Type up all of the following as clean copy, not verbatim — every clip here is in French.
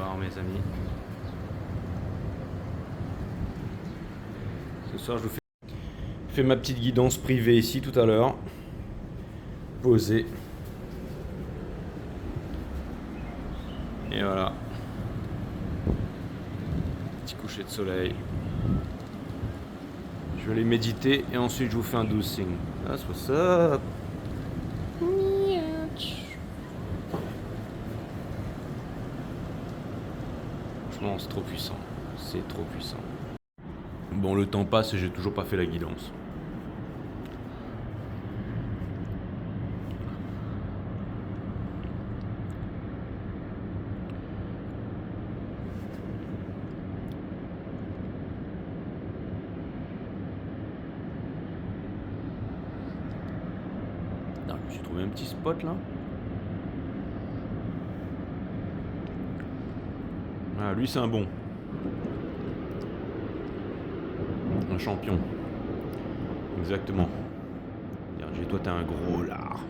soir mes amis. Ce soir je vous fais ma petite guidance privée ici tout à l'heure. Posée. Et voilà. Petit coucher de soleil. Je vais aller méditer et ensuite je vous fais un dosing. That's what's up. Franchement c'est trop puissant. C'est trop puissant. Bon, le temps passe et j'ai toujours pas fait la guidance. Non, je me suis trouvé un petit spot là. Ah, lui c'est un bon. Un champion. Exactement. Regarde, toi t'es un gros lard.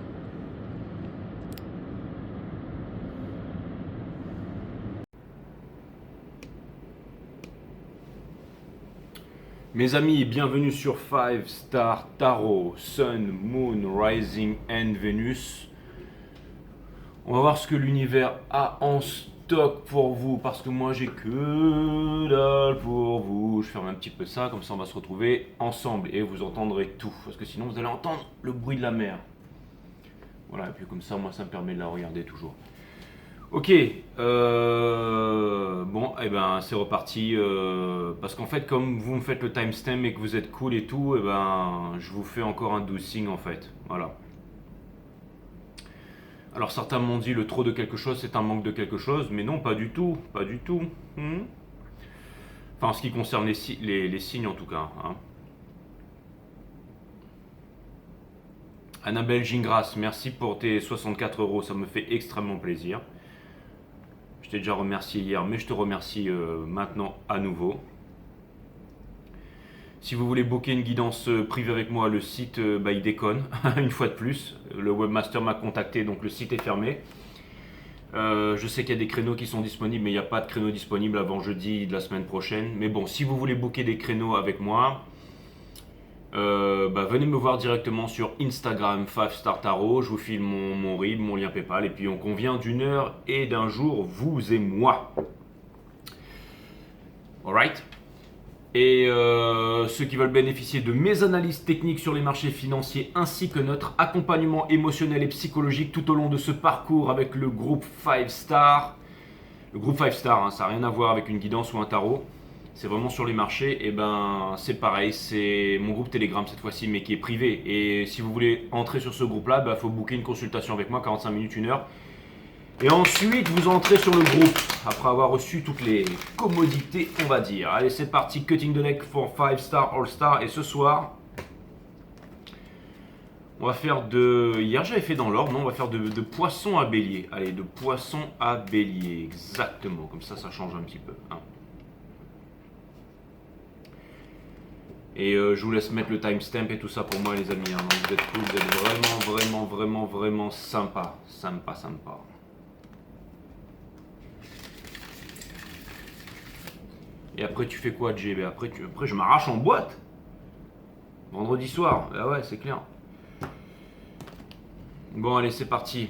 Mes amis, bienvenue sur 5 Star Tarot, Sun, Moon, Rising and Venus. On va voir ce que l'univers a en stock pour vous, parce que moi j'ai que dalle pour vous. Je ferme un petit peu ça, comme ça on va se retrouver ensemble et vous entendrez tout, parce que sinon vous allez entendre le bruit de la mer. Voilà, et puis comme ça moi ça me permet de la regarder toujours. Ok, bon, et ben c'est reparti, parce qu'en fait comme vous me faites le timestamp et que vous êtes cool et tout, et ben je vous fais encore un dosing en fait, voilà. Alors certains m'ont dit le trop de quelque chose c'est un manque de quelque chose, mais non, pas du tout, pas du tout. Enfin en ce qui concerne les signes en tout cas. Hein. Annabelle Gingras, merci pour tes 64 euros, ça me fait extrêmement plaisir. Je t'ai déjà remercié hier, mais je te remercie maintenant à nouveau. Si vous voulez booker une guidance privée avec moi, le site il déconne, une fois de plus. Le webmaster m'a contacté, donc le site est fermé. Je sais qu'il y a des créneaux qui sont disponibles, mais il n'y a pas de créneaux disponibles avant jeudi de la semaine prochaine. Mais bon, si vous voulez booker des créneaux avec moi, venez me voir directement sur Instagram 5 Star Tarot. Je vous file mon RIB, mon lien PayPal, et puis on convient d'une heure et d'un jour, vous et moi. Alright? Et ceux qui veulent bénéficier de mes analyses techniques sur les marchés financiers ainsi que notre accompagnement émotionnel et psychologique tout au long de ce parcours avec le groupe 5 Star. Le groupe 5 Star, hein, ça n'a rien à voir avec une guidance ou un tarot. C'est vraiment sur les marchés. Et ben c'est pareil, c'est mon groupe Telegram cette fois-ci, mais qui est privé. Et si vous voulez entrer sur ce groupe-là, il faut booker une consultation avec moi, 45 minutes, 1 heure. Et ensuite, vous entrez sur le groupe, après avoir reçu toutes les commodités, on va dire. Allez, c'est parti, cutting the deck for 5 Star All Star. Et ce soir, on va faire de... Hier, j'avais fait dans l'ordre, non, on va faire de poisson à bélier. Allez, de poisson à bélier, exactement. Comme ça change un petit peu. Hein. Et je vous laisse mettre le timestamp et tout ça pour moi, les amis. Hein. Donc, vous êtes cool, vous êtes vraiment sympa. Sympa. Et après, tu fais quoi, JB? Après, je m'arrache en boîte. Vendredi soir. Ah ouais, c'est clair. Bon, allez, c'est parti.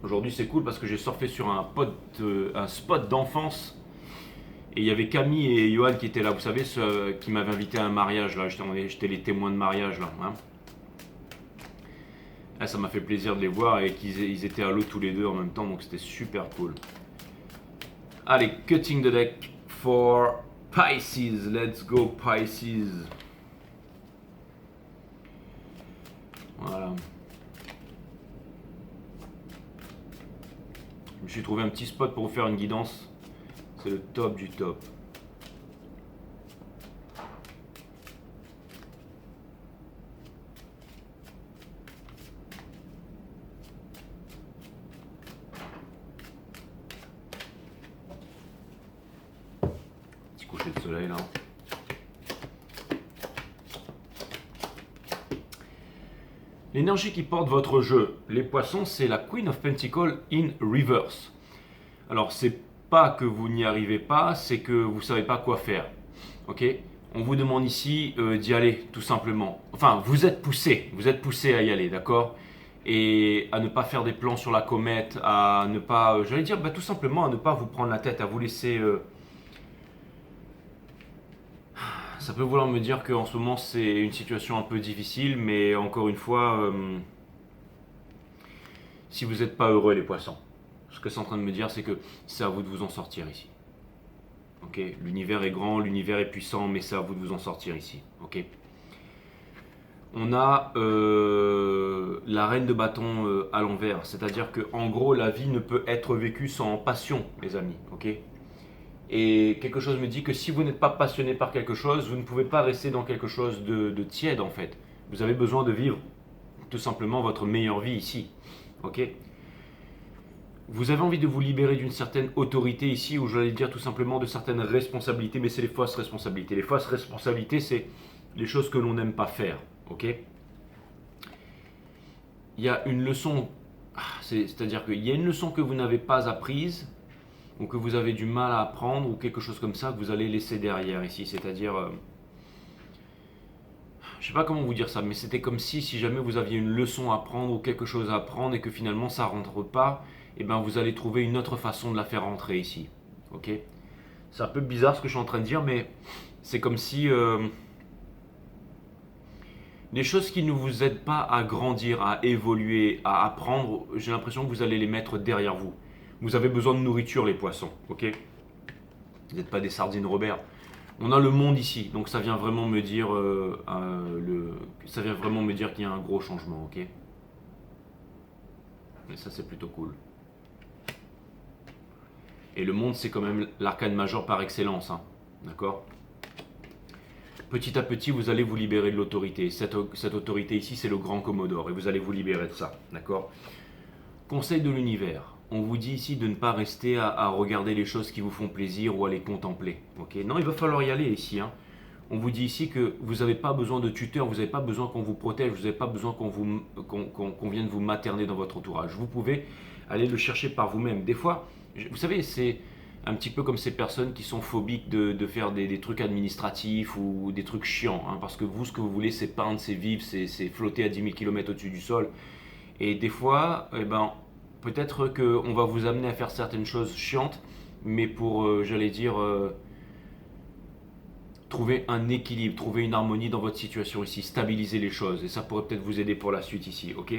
Aujourd'hui, c'est cool parce que j'ai surfé sur un spot d'enfance. Et il y avait Camille et Johan qui étaient là. Vous savez, ceux qui m'avaient invité à un mariage. Là, j'étais les témoins de mariage. Là, hein. Là, ça m'a fait plaisir de les voir et qu'ils étaient à l'eau tous les deux en même temps. Donc, c'était super cool. Allez, cutting the deck for Pisces. Let's go Pisces. Voilà. Je me suis trouvé un petit spot pour vous faire une guidance. C'est le top du top. Petit coucher de soleil là. L'énergie qui porte votre jeu, les poissons, c'est la Queen of Pentacles in reverse. Alors, c'est pas que vous n'y arrivez pas, c'est que vous savez pas quoi faire. Ok? On vous demande ici d'y aller, tout simplement. Enfin, vous êtes poussé à y aller, d'accord? Et à ne pas faire des plans sur la comète, à ne pas, j'allais dire, bah, tout simplement à ne pas vous prendre la tête, à vous laisser. Ça peut vouloir me dire qu'en ce moment c'est une situation un peu difficile, mais encore une fois, si vous n'êtes pas heureux, les poissons, ce que c'est en train de me dire, c'est que c'est à vous de vous en sortir ici. Ok, l'univers est grand, l'univers est puissant, mais c'est à vous de vous en sortir ici. Ok. On a la reine de bâton à l'envers, c'est-à-dire que en gros la vie ne peut être vécue sans passion, mes amis. Ok. Et quelque chose me dit que si vous n'êtes pas passionné par quelque chose, vous ne pouvez pas rester dans quelque chose de tiède en fait. Vous avez besoin de vivre tout simplement votre meilleure vie ici. Ok. Vous avez envie de vous libérer d'une certaine autorité ici, ou j'allais dire tout simplement de certaines responsabilités, mais c'est les fausses responsabilités. Les fausses responsabilités, c'est les choses que l'on n'aime pas faire. Ok. Il y a une leçon, c'est-à-dire qu'il y a une leçon que vous n'avez pas apprise, ou que vous avez du mal à apprendre, ou quelque chose comme ça que vous allez laisser derrière ici. C'est-à-dire, je sais pas comment vous dire ça, mais c'était comme si jamais vous aviez une leçon à apprendre ou quelque chose à apprendre et que finalement ça rentre pas, et ben vous allez trouver une autre façon de la faire rentrer ici. Ok. C'est un peu bizarre ce que je suis en train de dire, mais c'est comme si les choses qui ne vous aident pas à grandir, à évoluer, à apprendre, j'ai l'impression que vous allez les mettre derrière vous. Vous avez besoin de nourriture, les poissons, ok? Vous n'êtes pas des sardines Robert. On a le monde ici, donc ça vient vraiment me dire, ça vient vraiment me dire qu'il y a un gros changement, ok? Et ça, c'est plutôt cool. Et le monde, c'est quand même l'arcane majeur par excellence, hein, d'accord? Petit à petit, vous allez vous libérer de l'autorité. Cette autorité ici, c'est le grand Commodore, et vous allez vous libérer de ça, d'accord? Conseil de l'univers. On vous dit ici de ne pas rester à regarder les choses qui vous font plaisir ou à les contempler. Ok. Non, il va falloir y aller ici. Hein. On vous dit ici que vous n'avez pas besoin de tuteur, vous n'avez pas besoin qu'on vous protège, vous n'avez pas besoin qu'on vienne vous materner dans votre entourage. Vous pouvez aller le chercher par vous-même. Des fois, vous savez, c'est un petit peu comme ces personnes qui sont phobiques de faire des trucs administratifs ou des trucs chiants. Hein, parce que vous, ce que vous voulez, c'est peindre, c'est vivre, c'est flotter à 10 000 km au-dessus du sol. Et des fois, eh ben, peut-être qu'on va vous amener à faire certaines choses chiantes, mais pour, j'allais dire, trouver un équilibre, trouver une harmonie dans votre situation ici, stabiliser les choses. Et ça pourrait peut-être vous aider pour la suite ici, ok?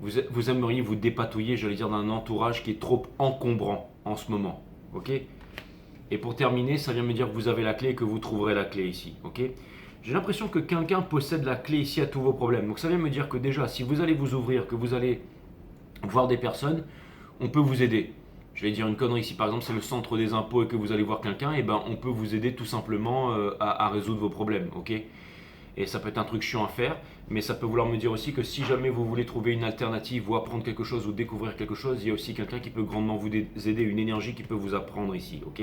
Vous aimeriez vous dépatouiller, j'allais dire, d'un entourage qui est trop encombrant en ce moment, ok? Et pour terminer, ça vient me dire que vous avez la clé et que vous trouverez la clé ici, ok? J'ai l'impression que quelqu'un possède la clé ici à tous vos problèmes. Donc ça vient me dire que déjà, si vous allez vous ouvrir, que vous allez voir des personnes, on peut vous aider. Je vais dire une connerie, si par exemple c'est le centre des impôts et que vous allez voir quelqu'un, et ben on peut vous aider tout simplement à résoudre vos problèmes, ok? Et ça peut être un truc chiant à faire, mais ça peut vouloir me dire aussi que si jamais vous voulez trouver une alternative ou apprendre quelque chose ou découvrir quelque chose, il y a aussi quelqu'un qui peut grandement vous aider, une énergie qui peut vous apprendre ici, ok?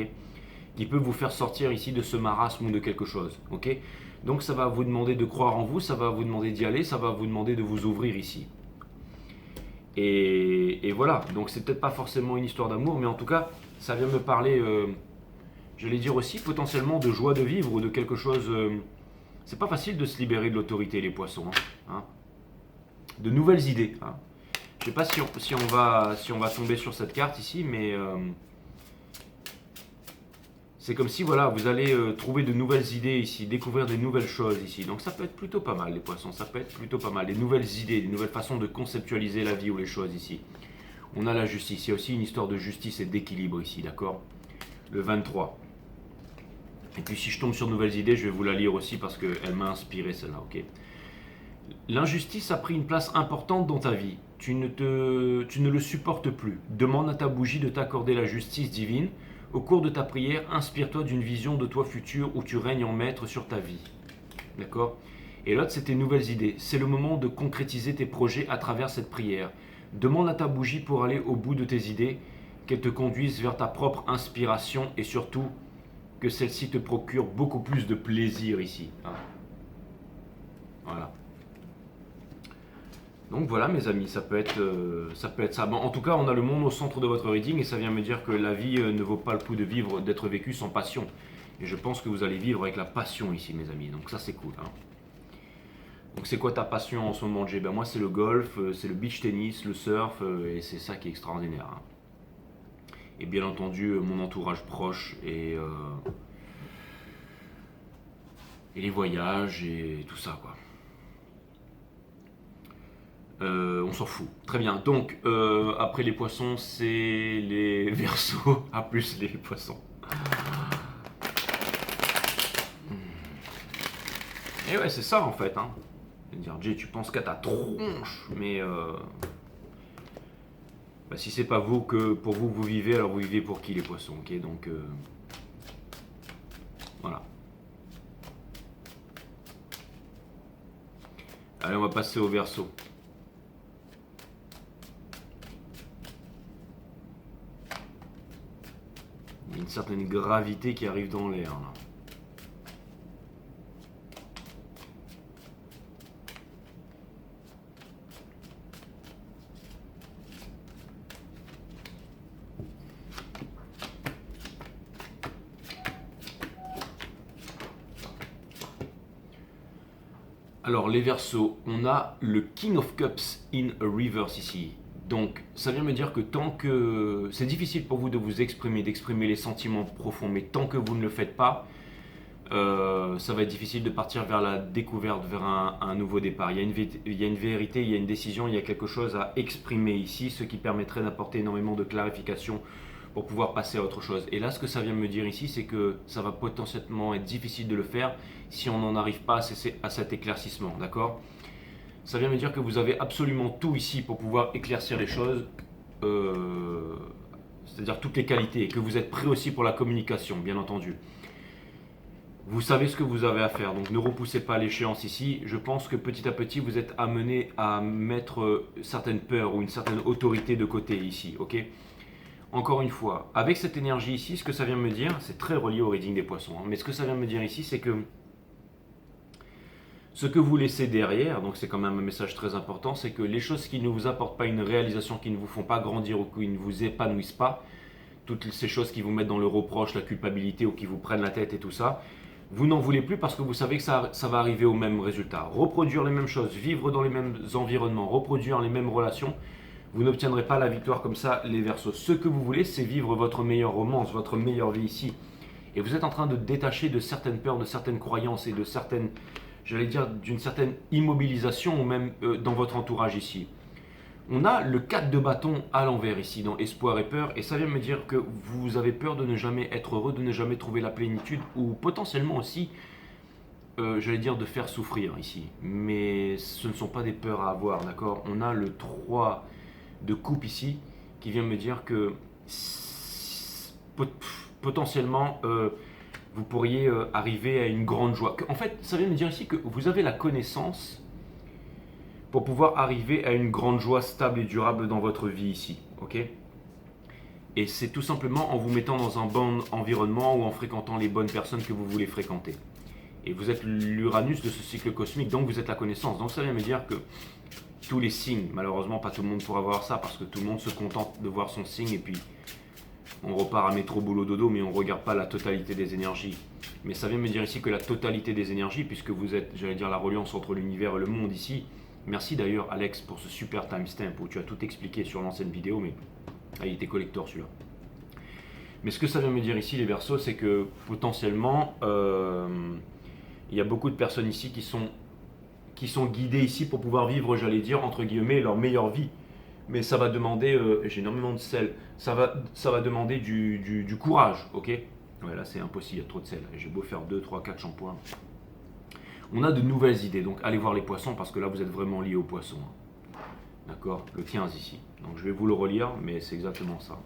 Qui peut vous faire sortir ici de ce marasme ou de quelque chose, ok? Donc ça va vous demander de croire en vous, ça va vous demander d'y aller, ça va vous demander de vous ouvrir ici. Et voilà, donc c'est peut-être pas forcément une histoire d'amour, mais en tout cas, ça vient me parler, j'allais dire aussi potentiellement de joie de vivre ou de quelque chose. C'est pas facile de se libérer de l'autorité, les poissons. Hein. De nouvelles idées. Hein. Je sais pas si on va tomber sur cette carte ici, mais c'est comme si voilà, vous allez trouver de nouvelles idées ici, découvrir des nouvelles choses ici. Donc ça peut être plutôt pas mal les poissons, ça peut être plutôt pas mal. Des nouvelles idées, des nouvelles façons de conceptualiser la vie ou les choses ici. On a la justice, il y a aussi une histoire de justice et d'équilibre ici, d'accord? Le 23. Et puis si je tombe sur de nouvelles idées, je vais vous la lire aussi parce qu'elle m'a inspiré celle-là, ok? L'injustice a pris une place importante dans ta vie. Tu ne le supportes plus. Demande à ta bougie de t'accorder la justice divine. Au cours de ta prière, inspire-toi d'une vision de toi futur où tu règnes en maître sur ta vie. D'accord? Et l'autre, c'est tes nouvelles idées. C'est le moment de concrétiser tes projets à travers cette prière. Demande à ta bougie pour aller au bout de tes idées, qu'elle te conduise vers ta propre inspiration et surtout que celle-ci te procure beaucoup plus de plaisir ici. Hein. Voilà. Donc voilà mes amis, ça peut être ça. Bon, en tout cas, on a le monde au centre de votre reading et ça vient me dire que la vie ne vaut pas le coup de vivre, d'être vécue sans passion. Et je pense que vous allez vivre avec la passion ici mes amis, donc ça c'est cool. Hein. Donc c'est quoi ta passion en ce moment Jay? Ben moi c'est le golf, c'est le beach tennis, le surf et c'est ça qui est extraordinaire. Hein. Et bien entendu mon entourage proche et les voyages et tout ça quoi. On s'en fout. Très bien. Donc, après les poissons, c'est les Verseaux. À plus les poissons. Et ouais, c'est ça en fait. Hein. Dire, Jay, tu penses qu'à ta tronche, mais bah, si c'est pas vous que pour vous vous vivez, alors vous vivez pour qui les poissons, ok? Donc voilà. Allez, on va passer au Verseau. Il y a une certaine gravité qui arrive dans l'air. Là. Alors les Verseaux, on a le King of Cups in a reverse ici. Donc ça vient me dire que tant que c'est difficile pour vous de vous exprimer, d'exprimer les sentiments profonds, mais tant que vous ne le faites pas, ça va être difficile de partir vers la découverte, vers un nouveau départ. Il y a une vérité, il y a une décision, il y a quelque chose à exprimer ici, ce qui permettrait d'apporter énormément de clarification pour pouvoir passer à autre chose. Et là, ce que ça vient me dire ici, c'est que ça va potentiellement être difficile de le faire si on n'en arrive pas à cet éclaircissement, d'accord? Ça vient me dire que vous avez absolument tout ici pour pouvoir éclaircir les choses, c'est-à-dire toutes les qualités, et que vous êtes prêt aussi pour la communication, bien entendu. Vous savez ce que vous avez à faire, donc ne repoussez pas l'échéance ici. Je pense que petit à petit, vous êtes amené à mettre certaines peurs ou une certaine autorité de côté ici, ok? Encore une fois, avec cette énergie ici, ce que ça vient me dire, c'est très relié au reading des poissons, hein, mais ce que ça vient me dire ici, c'est que ce que vous laissez derrière, donc c'est quand même un message très important, c'est que les choses qui ne vous apportent pas une réalisation, qui ne vous font pas grandir ou qui ne vous épanouissent pas, toutes ces choses qui vous mettent dans le reproche, la culpabilité ou qui vous prennent la tête et tout ça, vous n'en voulez plus parce que vous savez que ça va arriver au même résultat. Reproduire les mêmes choses, vivre dans les mêmes environnements, reproduire les mêmes relations, vous n'obtiendrez pas la victoire comme ça, les Verseaux. Ce que vous voulez, c'est vivre votre meilleure romance, votre meilleure vie ici. Et vous êtes en train de détacher de certaines peurs, de certaines croyances et de certaines, j'allais dire, d'une certaine immobilisation ou même dans votre entourage ici. On a le 4 de bâton à l'envers ici, dans espoir et peur, et ça vient me dire que vous avez peur de ne jamais être heureux, de ne jamais trouver la plénitude, ou potentiellement aussi, j'allais dire, de faire souffrir ici. Mais ce ne sont pas des peurs à avoir, d'accord? On a le 3 de coupe ici, qui vient me dire que potentiellement, vous pourriez arriver à une grande joie. En fait, ça vient me dire ici que vous avez la connaissance pour pouvoir arriver à une grande joie stable et durable dans votre vie ici, ok? Et c'est tout simplement en vous mettant dans un bon environnement ou en fréquentant les bonnes personnes que vous voulez fréquenter. Et vous êtes l'Uranus de ce cycle cosmique, donc vous êtes la connaissance. Donc ça vient me dire que tous les signes, malheureusement pas tout le monde pourra voir ça parce que tout le monde se contente de voir son signe et puis on repart à métro boulot dodo mais on ne regarde pas la totalité des énergies. Mais ça vient me dire ici que la totalité des énergies, puisque vous êtes, j'allais dire, la reliance entre l'univers et le monde ici. Merci d'ailleurs Alex pour ce super timestamp où tu as tout expliqué sur l'ancienne vidéo, mais il était collector celui-là. Mais ce que ça vient me dire ici les Verseaux, c'est que potentiellement il y a beaucoup de personnes ici qui sont guidées ici pour pouvoir vivre, j'allais dire, entre guillemets, leur meilleure vie. Mais ça va demander, j'ai énormément de sel, ça va demander du courage, ok? Ouais, là c'est impossible, il y a trop de sel. J'ai beau faire 2, 3, 4 shampoings. On a de nouvelles idées, donc allez voir les poissons parce que là vous êtes vraiment liés aux poissons. D'accord? Le 15 ici. Donc je vais vous le relire, mais c'est exactement ça.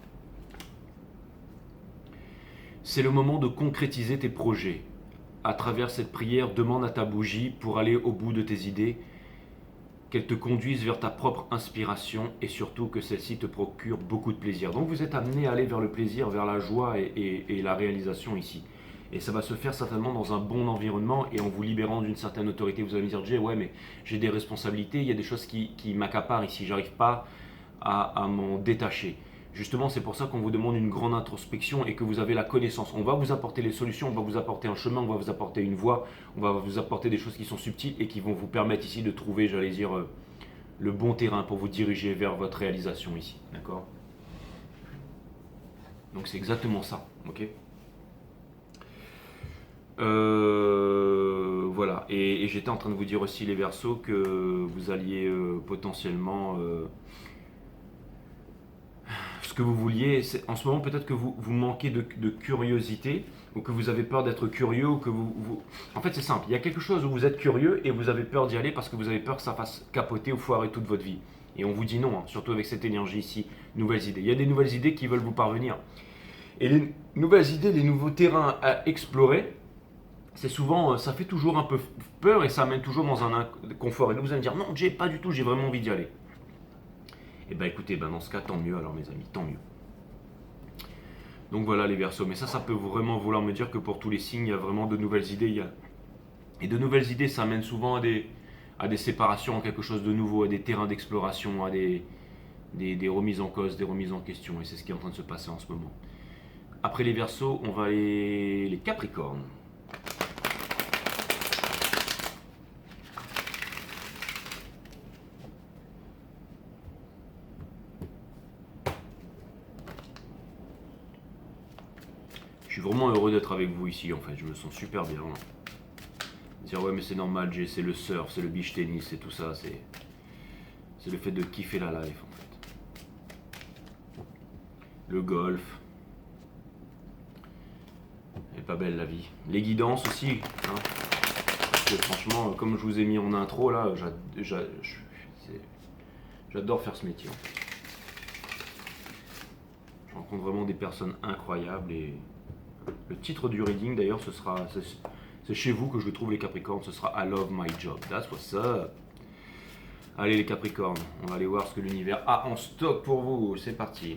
C'est le moment de concrétiser tes projets. À travers cette prière, demande à ta bougie pour aller au bout de tes idées, qu'elle te conduise vers ta propre inspiration et surtout que celle-ci te procure beaucoup de plaisir. Donc vous êtes amené à aller vers le plaisir, vers la joie et la réalisation ici. Et ça va se faire certainement dans un bon environnement et en vous libérant d'une certaine autorité. Vous allez me dire, Jay, ouais, mais j'ai des responsabilités, il y a des choses qui m'accaparent ici, j'arrive pas à m'en détacher. Justement, c'est pour ça qu'on vous demande une grande introspection et que vous avez la connaissance. On va vous apporter les solutions, on va vous apporter un chemin, on va vous apporter une voie, on va vous apporter des choses qui sont subtiles et qui vont vous permettre ici de trouver, j'allais dire, le bon terrain pour vous diriger vers votre réalisation ici. D'accord? Donc c'est exactement ça. Ok? Voilà. Et j'étais en train de vous dire aussi les Verseaux que vous alliez potentiellement ce que vous vouliez. En ce moment, peut-être que vous manquez de curiosité ou que vous avez peur d'être curieux ou que En fait, c'est simple. Il y a quelque chose où vous êtes curieux et vous avez peur d'y aller parce que vous avez peur que ça fasse capoter ou foirer toute votre vie. Et on vous dit non, hein, surtout avec cette énergie ici. Nouvelles idées. Il y a des nouvelles idées qui veulent vous parvenir. Et les nouvelles idées, les nouveaux terrains à explorer, c'est souvent, ça fait toujours un peu peur et ça amène toujours dans un inconfort. Et là, vous allez me dire, non, j'ai pas du tout, j'ai vraiment envie d'y aller. Et ben écoutez, dans ce cas, tant mieux alors mes amis, tant mieux. Donc voilà les Verseaux, mais ça peut vraiment vouloir me dire que pour tous les signes, il y a vraiment de nouvelles idées. Et de nouvelles idées, ça amène souvent à des séparations, à quelque chose de nouveau, à des terrains d'exploration, à des remises en cause, des remises en question. Et c'est ce qui est en train de se passer en ce moment. Après les Verseaux, on va aller les Capricornes. Je suis vraiment heureux d'être avec vous ici en fait, je me sens super bien. Dire ouais mais c'est normal Jay, c'est le surf, c'est le beach tennis, c'est tout ça, c'est le fait de kiffer la life en fait. Le golf. Elle est pas belle la vie. Les guidances aussi, hein. Parce que franchement, comme je vous ai mis en intro là, j'adore faire ce métier en fait. Je rencontre vraiment des personnes incroyables et le titre du reading d'ailleurs c'est chez vous que je le trouve les Capricornes, ce sera I love my job, that's what's up. Allez les Capricornes, on va aller voir ce que l'univers a en stock pour vous, c'est parti.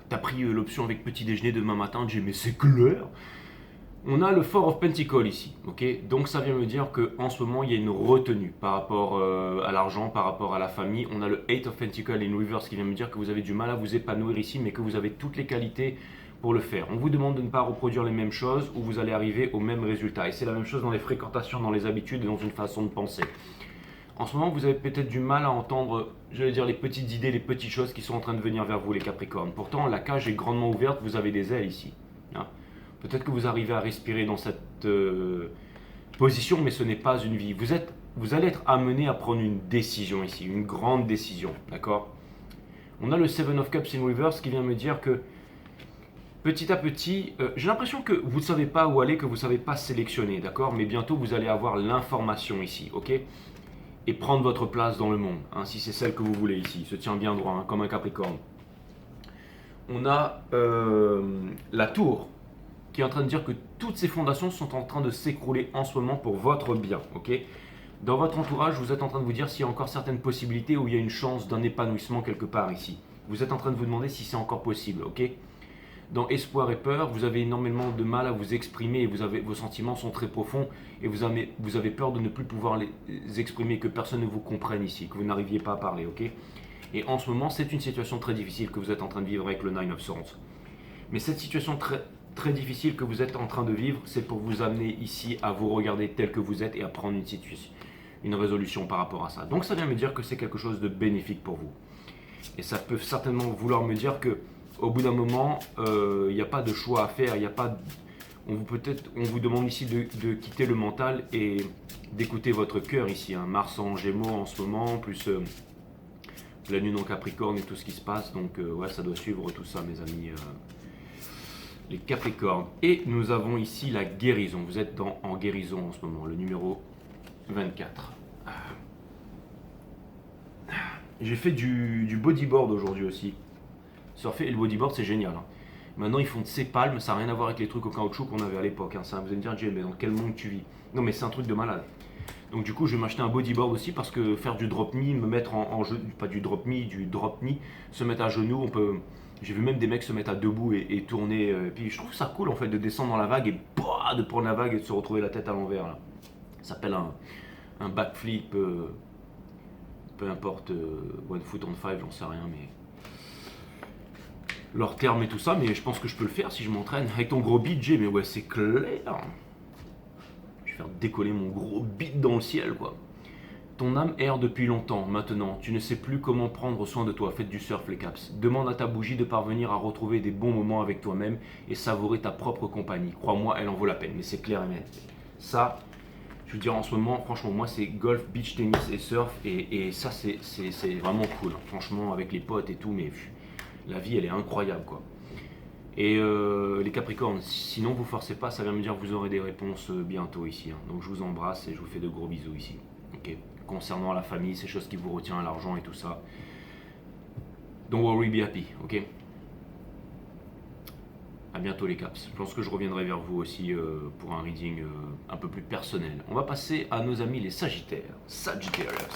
T'as pris l'option avec petit déjeuner demain matin, j'ai mais c'est clair. On a le Four of Pentacles ici, ok. Donc ça vient me dire que en ce moment il y a une retenue par rapport à l'argent, par rapport à la famille. On a le Eight of Pentacles in reverse qui vient me dire que vous avez du mal à vous épanouir ici, mais que vous avez toutes les qualités pour le faire. On vous demande de ne pas reproduire les mêmes choses ou vous allez arriver au même résultat. Et c'est la même chose dans les fréquentations, dans les habitudes et dans une façon de penser. En ce moment, vous avez peut-être du mal à entendre, j'allais dire, les petites idées, les petites choses qui sont en train de venir vers vous, les Capricornes. Pourtant, la cage est grandement ouverte, vous avez des ailes ici. Hein. Peut-être que vous arrivez à respirer dans cette position, mais ce n'est pas une vie. Vous allez être amené à prendre une décision ici, une grande décision, d'accord? On a le Seven of Cups in reverse qui vient me dire que petit à petit, j'ai l'impression que vous ne savez pas où aller, que vous ne savez pas sélectionner, d'accord? Mais bientôt, vous allez avoir l'information ici, ok? Et prendre votre place dans le monde, hein, si c'est celle que vous voulez ici. Se tient bien droit, hein, comme un Capricorne. On a la tour qui est en train de dire que toutes ces fondations sont en train de s'écrouler en ce moment pour votre bien. Ok. Dans votre entourage, vous êtes en train de vous dire s'il y a encore certaines possibilités où il y a une chance d'un épanouissement quelque part ici. Vous êtes en train de vous demander si c'est encore possible. Ok. Dans espoir et peur, vous avez énormément de mal à vous exprimer et vos sentiments sont très profonds et vous avez peur de ne plus pouvoir les exprimer, que personne ne vous comprenne ici, que vous n'arriviez pas à parler, ok? Et en ce moment, c'est une situation très difficile que vous êtes en train de vivre avec le Nine of Swords. Mais cette situation très, très difficile que vous êtes en train de vivre, c'est pour vous amener ici à vous regarder tel que vous êtes et à prendre une résolution par rapport à ça. Donc ça vient me dire que c'est quelque chose de bénéfique pour vous. Et ça peut certainement vouloir me dire que au bout d'un moment, il n'y a pas de choix à faire, il n'y a pas. On vous demande ici de quitter le mental et d'écouter votre cœur ici. Hein. Mars en Gémeaux en ce moment, plus la Lune en Capricorne et tout ce qui se passe. Donc ouais, ça doit suivre tout ça, mes amis. les Capricornes. Et nous avons ici la guérison. Vous êtes en guérison en ce moment, le numéro 24. J'ai fait du bodyboard aujourd'hui aussi. Surfer et le bodyboard, c'est génial. Hein. Maintenant, ils font de ces palmes, ça n'a rien à voir avec les trucs au caoutchouc qu'on avait à l'époque. Hein. Ça, vous allez me dire, Jay, mais dans quel monde tu vis? Non, mais c'est un truc de malade. Donc du coup, je vais m'acheter un bodyboard aussi parce que faire du drop knee, me mettre en jeu, pas du drop knee, du drop knee, se mettre à genoux, on peut. J'ai vu même des mecs se mettre à debout et tourner. Et puis je trouve ça cool en fait de descendre dans la vague et de prendre la vague et de se retrouver la tête à l'envers là. Ça s'appelle un backflip, peu importe, one foot on five, j'en sais rien, mais leur terme et tout ça, mais je pense que je peux le faire si je m'entraîne. Avec ton gros beat, Jay, mais ouais, c'est clair. Je vais faire décoller mon gros beat dans le ciel, quoi. Ton âme erre depuis longtemps, maintenant, tu ne sais plus comment prendre soin de toi, faites du surf les caps. Demande à ta bougie de parvenir à retrouver des bons moments avec toi-même et savourer ta propre compagnie. Crois-moi, elle en vaut la peine, mais c'est clair et net. Ça, je veux dire, en ce moment, franchement, moi c'est golf, beach tennis et surf, et ça c'est vraiment cool. Hein. Franchement, avec les potes et tout, mais la vie elle est incroyable quoi. Et les Capricornes, sinon vous forcez pas, ça vient me dire que vous aurez des réponses bientôt ici. Hein. Donc je vous embrasse et je vous fais de gros bisous ici. Ok. Concernant la famille, ces choses qui vous retiennent, l'argent et tout ça. Don't worry, be happy, ok. À bientôt les caps. Je pense que je reviendrai vers vous aussi pour un reading un peu plus personnel. On va passer à nos amis les Sagittaires. Sagittarius.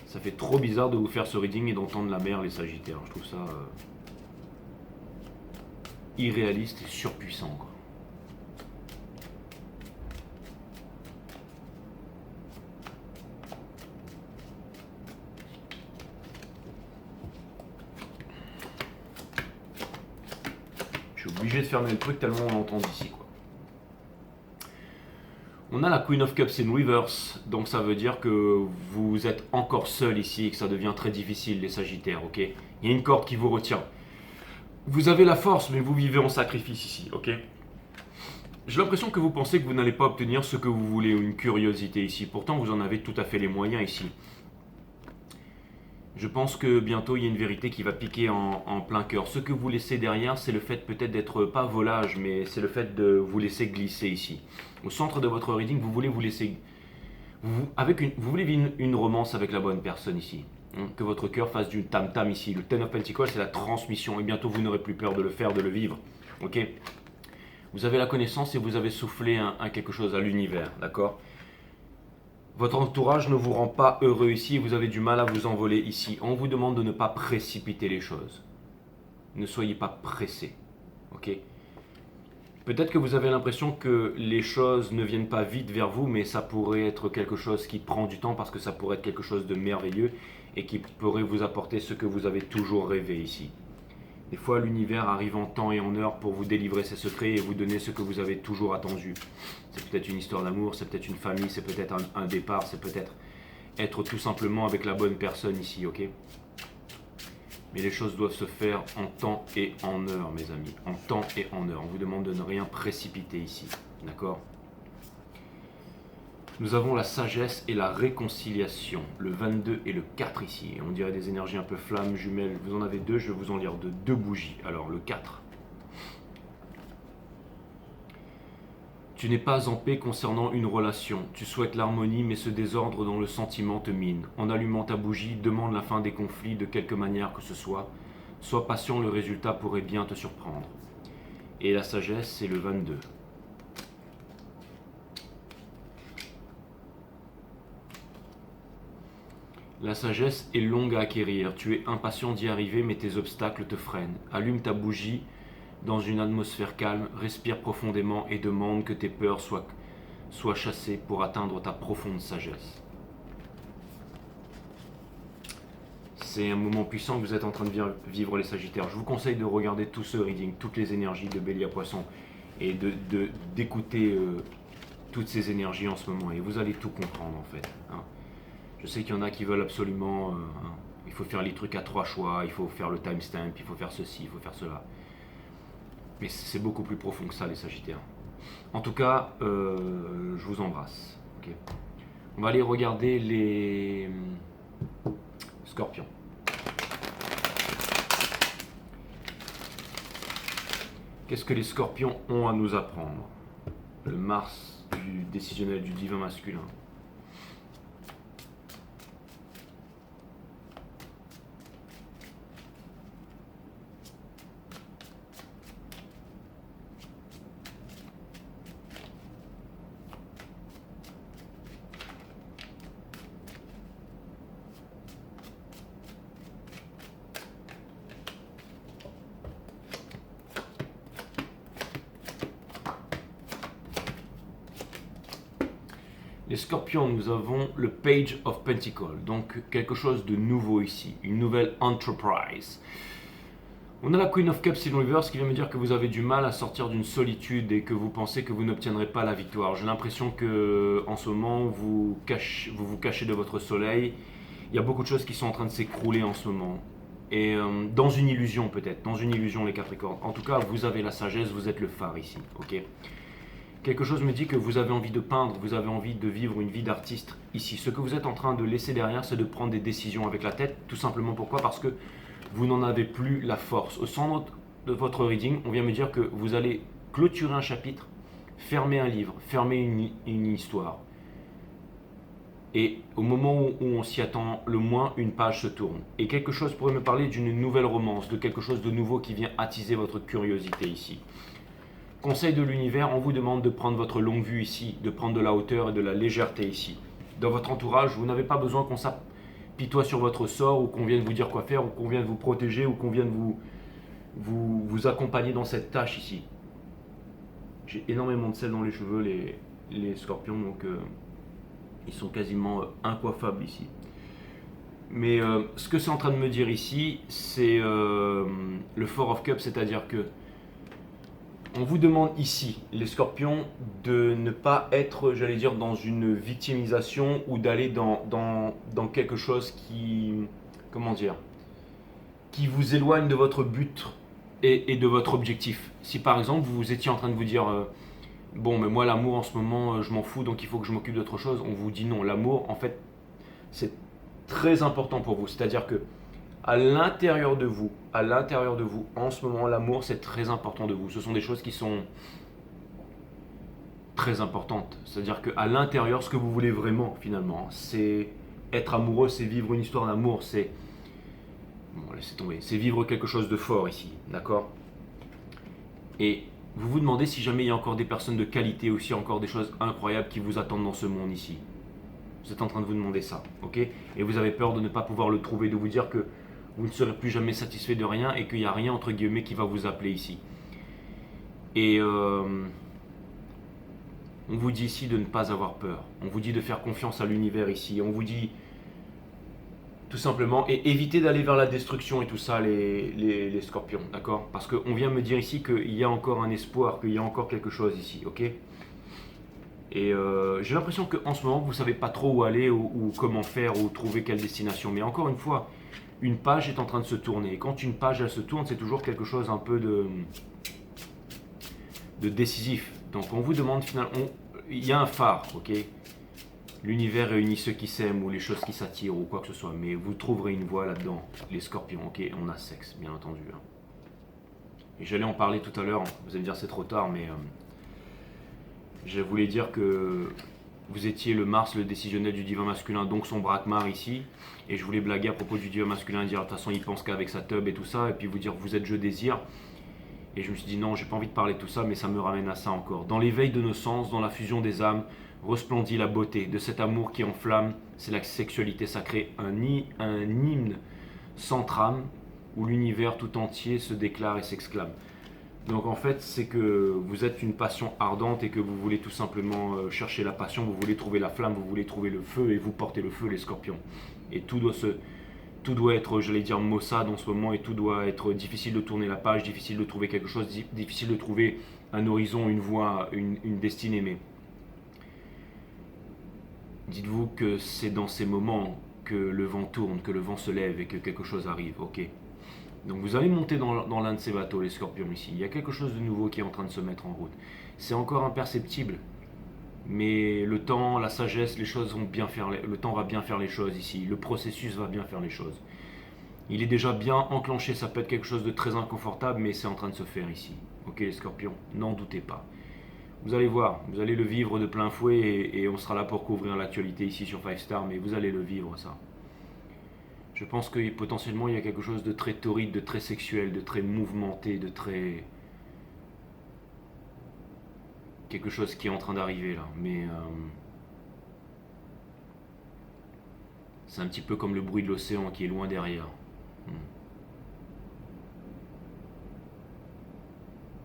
Ça fait trop bizarre de vous faire ce reading et d'entendre la mer les Sagittaires. Je trouve ça irréaliste et surpuissant quoi. Je suis obligé de fermer le truc tellement on l'entend d'ici quoi. On a la Queen of Cups in reverse, donc ça veut dire que vous êtes encore seul ici et que ça devient très difficile les Sagittaires, ok. Il y a une corde qui vous retient. Vous avez la force, mais vous vivez en sacrifice ici, ok. J'ai l'impression que vous pensez que vous n'allez pas obtenir ce que vous voulez ou une curiosité ici. Pourtant, vous en avez tout à fait les moyens ici. Je pense que bientôt, il y a une vérité qui va piquer en plein cœur. Ce que vous laissez derrière, c'est le fait peut-être d'être pas volage, mais c'est le fait de vous laisser glisser ici. Au centre de votre reading, vous voulez vous laisser... Vous voulez vivre une romance avec la bonne personne ici. Que votre cœur fasse du tam-tam ici. Le Ten of Pentacles, c'est la transmission. Et bientôt, vous n'aurez plus peur de le faire, de le vivre. Ok. Vous avez la connaissance et vous avez soufflé un quelque chose à l'univers. D'accord. Votre entourage ne vous rend pas heureux ici et vous avez du mal à vous envoler ici. On vous demande de ne pas précipiter les choses. Ne soyez pas pressé. Ok. Peut-être que vous avez l'impression que les choses ne viennent pas vite vers vous, mais ça pourrait être quelque chose qui prend du temps parce que ça pourrait être quelque chose de merveilleux et qui pourrait vous apporter ce que vous avez toujours rêvé ici. Des fois, l'univers arrive en temps et en heure pour vous délivrer ses secrets et vous donner ce que vous avez toujours attendu. C'est peut-être une histoire d'amour, c'est peut-être une famille, c'est peut-être un départ, c'est peut-être être tout simplement avec la bonne personne ici, ok? Mais les choses doivent se faire en temps et en heure, mes amis. En temps et en heure. On vous demande de ne rien précipiter ici, d'accord? Nous avons la sagesse et la réconciliation, le 22 et le 4 ici. On dirait des énergies un peu flammes, jumelles. Vous en avez deux, je vais vous en lire deux bougies. Alors, le 4. Tu n'es pas en paix concernant une relation. Tu souhaites l'harmonie, mais ce désordre dans le sentiment te mine. En allumant ta bougie, demande la fin des conflits de quelque manière que ce soit. Sois patient, le résultat pourrait bien te surprendre. Et la sagesse, c'est le 22. La sagesse est longue à acquérir. Tu es impatient d'y arriver, mais tes obstacles te freinent. Allume ta bougie dans une atmosphère calme, respire profondément et demande que tes peurs soient chassées pour atteindre ta profonde sagesse. C'est un moment puissant que vous êtes en train de vivre les Sagittaires. Je vous conseille de regarder tout ce reading, toutes les énergies de Bélier à Poisson et d'écouter toutes ces énergies en ce moment. Et vous allez tout comprendre en fait. Hein. Je sais qu'il y en a qui veulent absolument, il faut faire les trucs à 3 choix, il faut faire le timestamp, il faut faire ceci, il faut faire cela. Mais c'est beaucoup plus profond que ça, les Sagittaires. En tout cas, je vous embrasse. Ok. On va aller regarder les Scorpions. Qu'est-ce que les Scorpions ont à nous apprendre? Le Mars du décisionnel, du divin masculin. Les Scorpions, nous avons le Page of Pentacles, donc quelque chose de nouveau ici, une nouvelle enterprise. On a la Queen of Cups in reverse qui vient me dire que vous avez du mal à sortir d'une solitude et que vous pensez que vous n'obtiendrez pas la victoire. J'ai l'impression que en ce moment vous vous cachez de votre soleil. Il y a beaucoup de choses qui sont en train de s'écrouler en ce moment. Et dans une illusion peut-être, dans une illusion les Capricornes. En tout cas, vous avez la sagesse, vous êtes le phare ici, ok? Quelque chose me dit que vous avez envie de peindre, vous avez envie de vivre une vie d'artiste ici. Ce que vous êtes en train de laisser derrière, c'est de prendre des décisions avec la tête. Tout simplement pourquoi? Parce que vous n'en avez plus la force. Au centre de votre reading, on vient me dire que vous allez clôturer un chapitre, fermer un livre, fermer une histoire. Et au moment où on s'y attend le moins, une page se tourne. Et quelque chose pourrait me parler d'une nouvelle romance, de quelque chose de nouveau qui vient attiser votre curiosité ici. Conseil de l'univers, on vous demande de prendre votre longue vue ici, de prendre de la hauteur et de la légèreté ici. Dans votre entourage, vous n'avez pas besoin qu'on s'apitoie sur votre sort ou qu'on vienne vous dire quoi faire ou qu'on vienne vous protéger ou qu'on vienne vous accompagner dans cette tâche ici. J'ai énormément de sel dans les cheveux, les scorpions, donc ils sont quasiment incoiffables ici. Mais ce que c'est en train de me dire ici, c'est le Four of Cups, c'est-à-dire que on vous demande ici, les Scorpions, de ne pas être, j'allais dire, dans une victimisation ou d'aller dans quelque chose qui, comment dire, qui vous éloigne de votre but et de votre objectif. Si par exemple vous étiez en train de vous dire, bon, mais moi l'amour en ce moment, je m'en fous, donc il faut que je m'occupe d'autre chose, on vous dit non. L'amour, en fait, c'est très important pour vous. C'est-à-dire que à l'intérieur de vous, en ce moment, l'amour, c'est très important de vous. Ce sont des choses qui sont très importantes. C'est-à-dire qu'à l'intérieur, ce que vous voulez vraiment, finalement, c'est être amoureux, c'est vivre une histoire d'amour, c'est... Bon, laissez tomber. C'est vivre quelque chose de fort ici, d'accord? Et vous vous demandez si jamais il y a encore des personnes de qualité aussi, encore des choses incroyables qui vous attendent dans ce monde ici. Vous êtes en train de vous demander ça, ok? Et vous avez peur de ne pas pouvoir le trouver, de vous dire que vous ne serez plus jamais satisfait de rien et qu'il n'y a rien entre guillemets qui va vous appeler ici. Et on vous dit ici de ne pas avoir peur. On vous dit de faire confiance à l'univers ici. On vous dit tout simplement, et évitez d'aller vers la destruction et tout ça, les scorpions, d'accord? Parce qu'on vient me dire ici qu'il y a encore un espoir, qu'il y a encore quelque chose ici, ok? Et j'ai l'impression qu'en ce moment, vous ne savez pas trop où aller ou comment faire ou trouver quelle destination. Mais encore une fois, une page est en train de se tourner. Et quand une page elle se tourne, c'est toujours quelque chose un peu de décisif. Donc on vous demande finalement, il y a un phare, ok? L'univers réunit ceux qui s'aiment ou les choses qui s'attirent ou quoi que ce soit. Mais vous trouverez une voie là-dedans, les scorpions, ok? On a sexe, bien entendu. Hein. Et j'allais en parler tout à l'heure, vous allez me dire c'est trop tard, mais je voulais dire que vous étiez le Mars, le décisionnel du divin masculin, donc son Brakmar ici. Et je voulais blaguer à propos du divin masculin et dire de toute façon il pense qu'avec sa tub et tout ça. Et puis vous dire vous êtes je désire. Et je me suis dit non, j'ai pas envie de parler de tout ça, mais ça me ramène à ça encore. Dans l'éveil de nos sens, dans la fusion des âmes, resplendit la beauté de cet amour qui enflamme. C'est la sexualité sacrée, un hymne sans trame où l'univers tout entier se déclare et s'exclame. Donc en fait, c'est que vous êtes une passion ardente et que vous voulez tout simplement chercher la passion, vous voulez trouver la flamme, vous voulez trouver le feu et vous portez le feu, les scorpions. Et tout doit être, j'allais dire, maussade en ce moment et tout doit être difficile de tourner la page, difficile de trouver quelque chose, difficile de trouver un horizon, une voie, une destinée. Mais dites-vous que c'est dans ces moments que le vent tourne, que le vent se lève et que quelque chose arrive, ok? Donc vous allez monter dans l'un de ces bateaux, les scorpions, ici. Il y a quelque chose de nouveau qui est en train de se mettre en route. C'est encore imperceptible, mais le temps, la sagesse, les choses vont bien faire, le temps va bien faire les choses ici. Le processus va bien faire les choses. Il est déjà bien enclenché, ça peut être quelque chose de très inconfortable, mais c'est en train de se faire ici. Ok les scorpions, n'en doutez pas. Vous allez voir, vous allez le vivre de plein fouet et on sera là pour couvrir l'actualité ici sur 5 Star, mais vous allez le vivre ça. Je pense que potentiellement il y a quelque chose de très torride, de très sexuel, de très mouvementé, de très... quelque chose qui est en train d'arriver là, mais... c'est un petit peu comme le bruit de l'océan qui est loin derrière.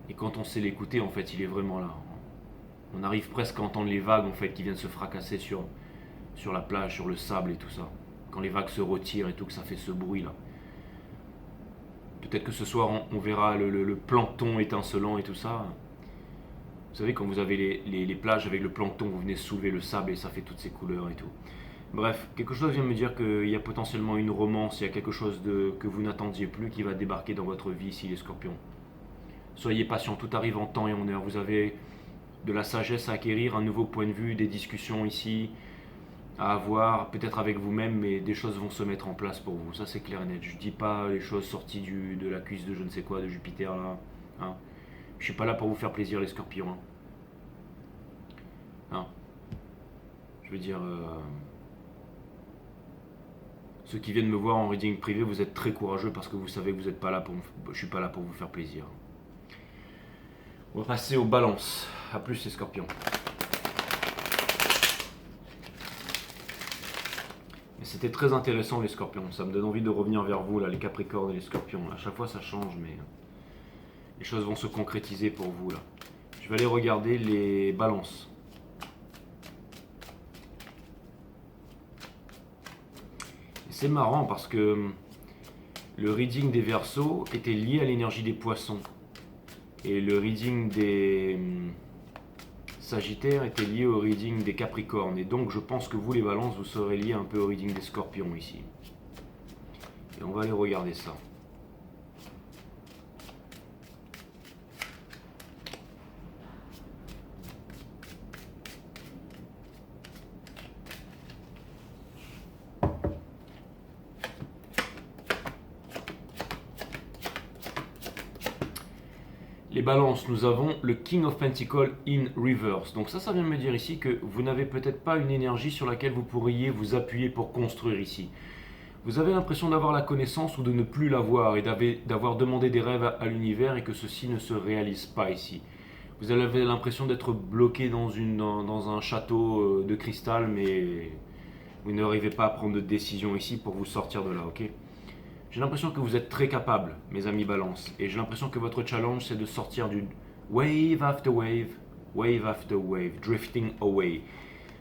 Et quand on sait l'écouter, en fait, il est vraiment là. On arrive presque à entendre les vagues en fait qui viennent se fracasser sur la plage, sur le sable et tout ça. Quand les vagues se retirent et tout, que ça fait ce bruit là. Peut-être que ce soir on verra le plancton étincelant et tout ça. Vous savez, quand vous avez les plages avec le plancton, vous venez soulever le sable et ça fait toutes ces couleurs et tout. Bref, quelque chose vient me dire qu'il y a potentiellement une romance, il y a quelque chose que vous n'attendiez plus qui va débarquer dans votre vie ici les scorpions. Soyez patient, tout arrive en temps et en heure. Vous avez de la sagesse à acquérir, un nouveau point de vue, des discussions ici à avoir, peut-être avec vous-même, mais des choses vont se mettre en place pour vous. Ça c'est clair et net. Je dis pas les choses sorties de la cuisse de je ne sais quoi, de Jupiter là. Hein. Je suis pas là pour vous faire plaisir les scorpions. Hein. Je veux dire... Ceux qui viennent me voir en reading privé, vous êtes très courageux parce que vous savez que vous êtes pas là pour je suis pas là pour vous faire plaisir. On va passer aux balances. A plus les scorpions. Et c'était très intéressant les scorpions. Ça me donne envie de revenir vers vous là, les capricornes et les scorpions. À chaque fois ça change, mais les choses vont se concrétiser pour vous là. Je vais aller regarder les balances. C'est marrant parce que le reading des Verseaux était lié à l'énergie des poissons. Et le reading des Sagittaires était lié au reading des Capricornes. Et donc je pense que vous les balances, vous serez liés un peu au reading des Scorpions ici. Et on va aller regarder ça. Les balances, nous avons le King of Pentacles in reverse. Donc ça vient de me dire ici que vous n'avez peut-être pas une énergie sur laquelle vous pourriez vous appuyer pour construire ici. Vous avez l'impression d'avoir la connaissance ou de ne plus l'avoir et d'avoir demandé des rêves à l'univers et que ceci ne se réalise pas ici. Vous avez l'impression d'être bloqué dans un château de cristal, mais vous n'arrivez pas à prendre de décision ici pour vous sortir de là, ok ? J'ai l'impression que vous êtes très capable, mes amis balance, et j'ai l'impression que votre challenge c'est de sortir du wave after wave, drifting away.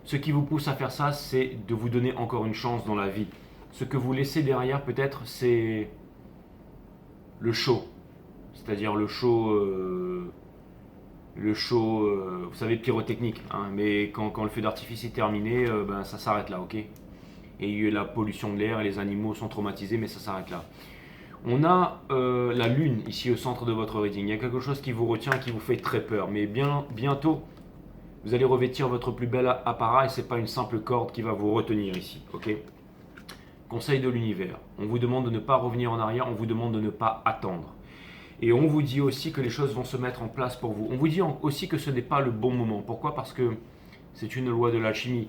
Ce qui vous pousse à faire ça, c'est de vous donner encore une chance dans la vie. Ce que vous laissez derrière peut-être, c'est le show, c'est-à-dire le show, vous savez, pyrotechnique, hein, mais quand le feu d'artifice est terminé, ben, ça s'arrête là, ok ? Et la pollution de l'air et les animaux sont traumatisés, mais ça s'arrête là. On a la lune ici au centre de votre reading. Il y a quelque chose qui vous retient, qui vous fait très peur. Mais bientôt, vous allez revêtir votre plus bel apparat et ce n'est pas une simple corde qui va vous retenir ici. Ok ? Conseil de l'univers. On vous demande de ne pas revenir en arrière, on vous demande de ne pas attendre. Et on vous dit aussi que les choses vont se mettre en place pour vous. On vous dit aussi que ce n'est pas le bon moment. Pourquoi ? Parce que c'est une loi de l'alchimie.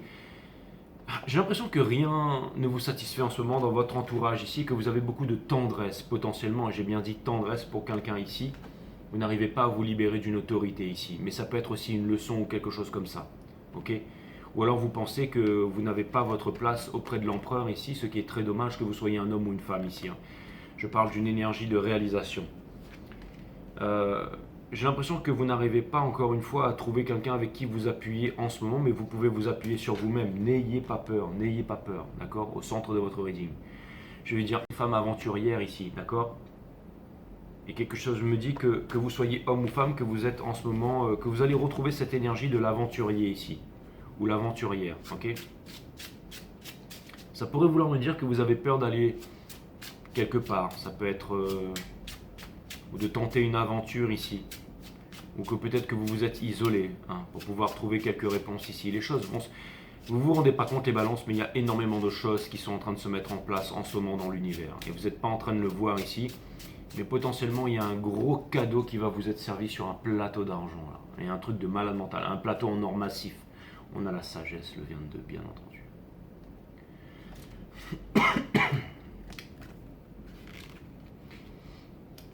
J'ai l'impression que rien ne vous satisfait en ce moment dans votre entourage ici, que vous avez beaucoup de tendresse potentiellement, et j'ai bien dit tendresse pour quelqu'un ici. Vous n'arrivez pas à vous libérer d'une autorité ici, mais ça peut être aussi une leçon ou quelque chose comme ça, ok ? Ou alors vous pensez que vous n'avez pas votre place auprès de l'empereur ici, ce qui est très dommage que vous soyez un homme ou une femme ici. Hein. Je parle d'une énergie de réalisation. J'ai l'impression que vous n'arrivez pas encore une fois à trouver quelqu'un avec qui vous appuyer en ce moment, mais vous pouvez vous appuyer sur vous-même. N'ayez pas peur, d'accord ? Au centre de votre reading. Je vais dire une femme aventurière ici, d'accord ? Et quelque chose me dit que vous soyez homme ou femme, que vous êtes en ce moment, que vous allez retrouver cette énergie de l'aventurier ici, ou l'aventurière, ok ? Ça pourrait vouloir me dire que vous avez peur d'aller quelque part. Ça peut être ou de tenter une aventure ici. Ou que peut-être que vous vous êtes isolé pour pouvoir trouver quelques réponses ici. Les choses vont... Vous ne vous rendez pas compte les balances, mais il y a énormément de choses qui sont en train de se mettre en place en ce moment dans l'univers. Et vous n'êtes pas en train de le voir ici, mais potentiellement il y a un gros cadeau qui va vous être servi sur un plateau d'argent. Il y a un truc de malade mental, un plateau en or massif. On a la sagesse, le 22, bien entendu.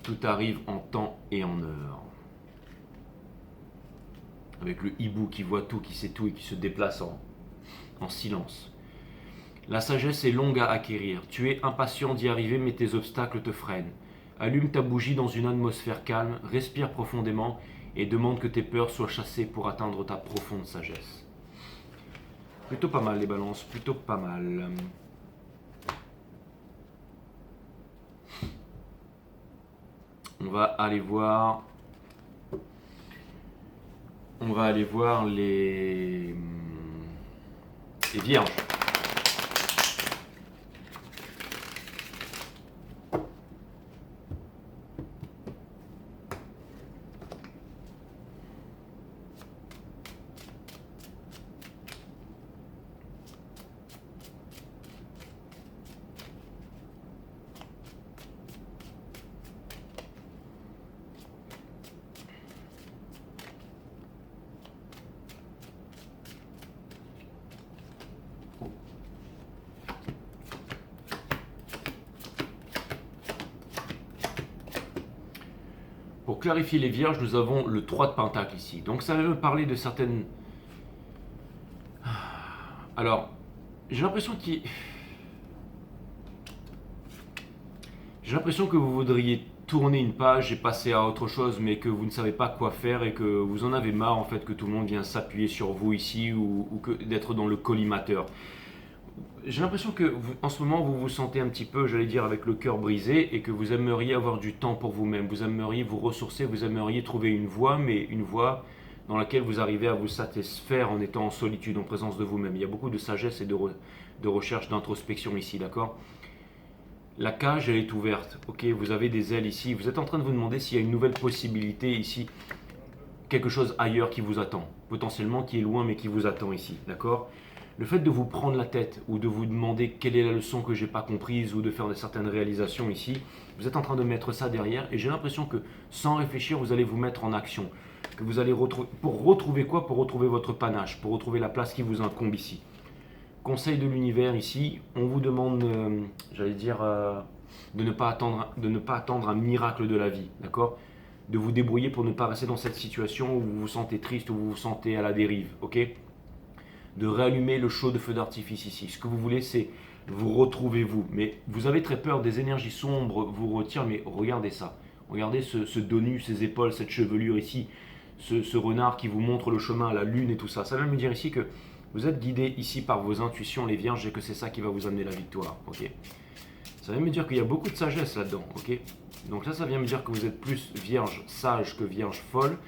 Tout arrive en temps et en heure. Avec le hibou qui voit tout, qui sait tout et qui se déplace en silence. La sagesse est longue à acquérir. Tu es impatient d'y arriver, mais tes obstacles te freinent. Allume ta bougie dans une atmosphère calme, respire profondément et demande que tes peurs soient chassées pour atteindre ta profonde sagesse. Plutôt pas mal les balances, plutôt pas mal. On va aller voir les vierges. Pour clarifier les vierges, nous avons le 3 de Pentacle ici. Donc ça va me parler de certaines... Alors, j'ai l'impression que vous voudriez tourner une page et passer à autre chose, mais que vous ne savez pas quoi faire et que vous en avez marre en fait que tout le monde vient s'appuyer sur vous ici ou d'être dans le collimateur. J'ai l'impression que en ce moment vous vous sentez un petit peu, j'allais dire, avec le cœur brisé et que vous aimeriez avoir du temps pour vous-même, vous aimeriez vous ressourcer, vous aimeriez trouver une voie, mais une voie dans laquelle vous arrivez à vous satisfaire en étant en solitude, en présence de vous-même. Il y a beaucoup de sagesse et de recherche, d'introspection ici, d'accord ? La cage, elle est ouverte, ok ? Vous avez des ailes ici, vous êtes en train de vous demander s'il y a une nouvelle possibilité ici, quelque chose ailleurs qui vous attend, potentiellement qui est loin mais qui vous attend ici, d'accord ? Le fait de vous prendre la tête ou de vous demander quelle est la leçon que j'ai pas comprise ou de faire de certaines réalisations ici, vous êtes en train de mettre ça derrière et j'ai l'impression que sans réfléchir, vous allez vous mettre en action. Que vous allez pour retrouver quoi ? Pour retrouver votre panache, pour retrouver la place qui vous incombe ici. Conseil de l'univers ici, on vous demande, j'allais dire, de ne pas attendre un miracle de la vie, d'accord ? De vous débrouiller pour ne pas rester dans cette situation où vous vous sentez triste, où vous vous sentez à la dérive, ok ? De réallumer le chaud de feu d'artifice ici. Ce que vous voulez, c'est vous retrouver vous. Mais vous avez très peur, des énergies sombres vous retirent, mais regardez ça. Regardez ce dos nu, ces épaules, cette chevelure ici, ce renard qui vous montre le chemin à la lune et tout ça. Ça veut me dire ici que vous êtes guidé ici par vos intuitions, les vierges, et que c'est ça qui va vous amener la victoire, ok ? Ça veut me dire qu'il y a beaucoup de sagesse là-dedans, ok ? Donc là, ça vient me dire que vous êtes plus vierge sage que vierge folle,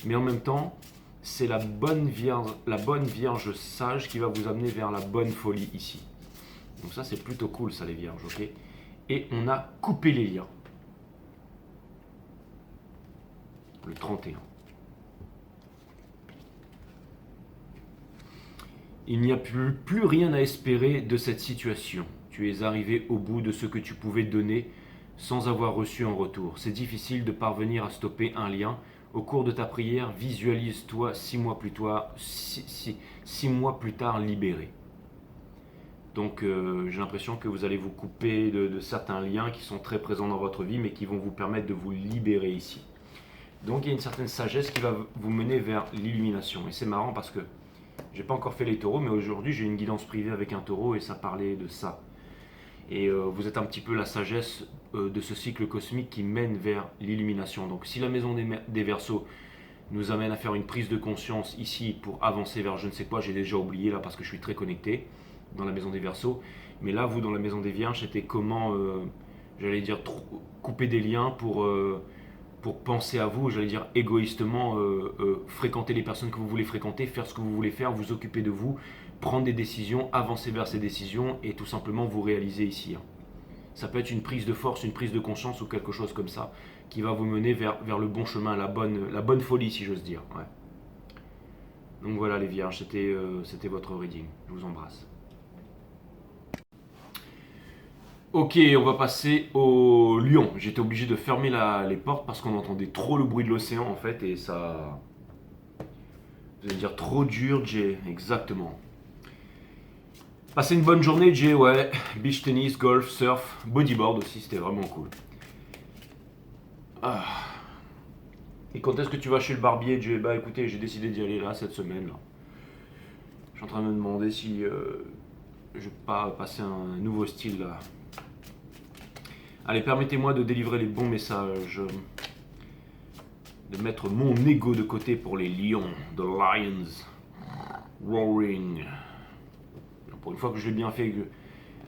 mais en même temps, c'est la bonne vierge sage qui va vous amener vers la bonne folie ici. Donc ça, c'est plutôt cool, ça, les vierges, ok ? Et on a coupé les liens. Le 31. Il n'y a plus rien à espérer de cette situation. Tu es arrivé au bout de ce que tu pouvais donner sans avoir reçu en retour. C'est difficile de parvenir à stopper un lien. Au cours de ta prière, visualise-toi 6 mois plus tard libéré. Donc j'ai l'impression que vous allez vous couper de certains liens qui sont très présents dans votre vie mais qui vont vous permettre de vous libérer ici. Donc il y a une certaine sagesse qui va vous mener vers l'illumination. Et c'est marrant parce que j'ai pas encore fait les taureaux, mais aujourd'hui j'ai une guidance privée avec un taureau et ça parlait de ça. Et vous êtes un petit peu la sagesse de ce cycle cosmique qui mène vers l'illumination. Donc si la maison des Verseaux nous amène à faire une prise de conscience ici pour avancer vers je ne sais quoi, j'ai déjà oublié là parce que je suis très connecté dans la maison des Verseaux. Mais là, vous dans la maison des Vierges, c'était comment, j'allais dire, couper des liens pour penser à vous, j'allais dire égoïstement, fréquenter les personnes que vous voulez fréquenter, faire ce que vous voulez faire, vous occuper de vous, prendre des décisions, avancer vers ces décisions et tout simplement vous réaliser ici. Ça peut être une prise de force, une prise de conscience ou quelque chose comme ça qui va vous mener vers le bon chemin, la bonne folie si j'ose dire. Ouais. Donc voilà les vierges, c'était votre reading. Je vous embrasse. Ok, on va passer au lion. J'étais obligé de fermer les portes parce qu'on entendait trop le bruit de l'océan en fait et ça... Vous allez dire trop dur, Jay. Exactement. Passez une bonne journée, Jay, ouais. Beach tennis, golf, surf, bodyboard aussi, c'était vraiment cool. Ah. Et quand est-ce que tu vas chez le barbier, Jay? Bah écoutez, j'ai décidé d'y aller là, cette semaine. Là. Je suis en train de me demander si je vais pas passer un nouveau style là. Allez, permettez-moi de délivrer les bons messages. De mettre mon ego de côté pour les lions. The Lions. Roaring. Pour une fois que je l'ai bien fait et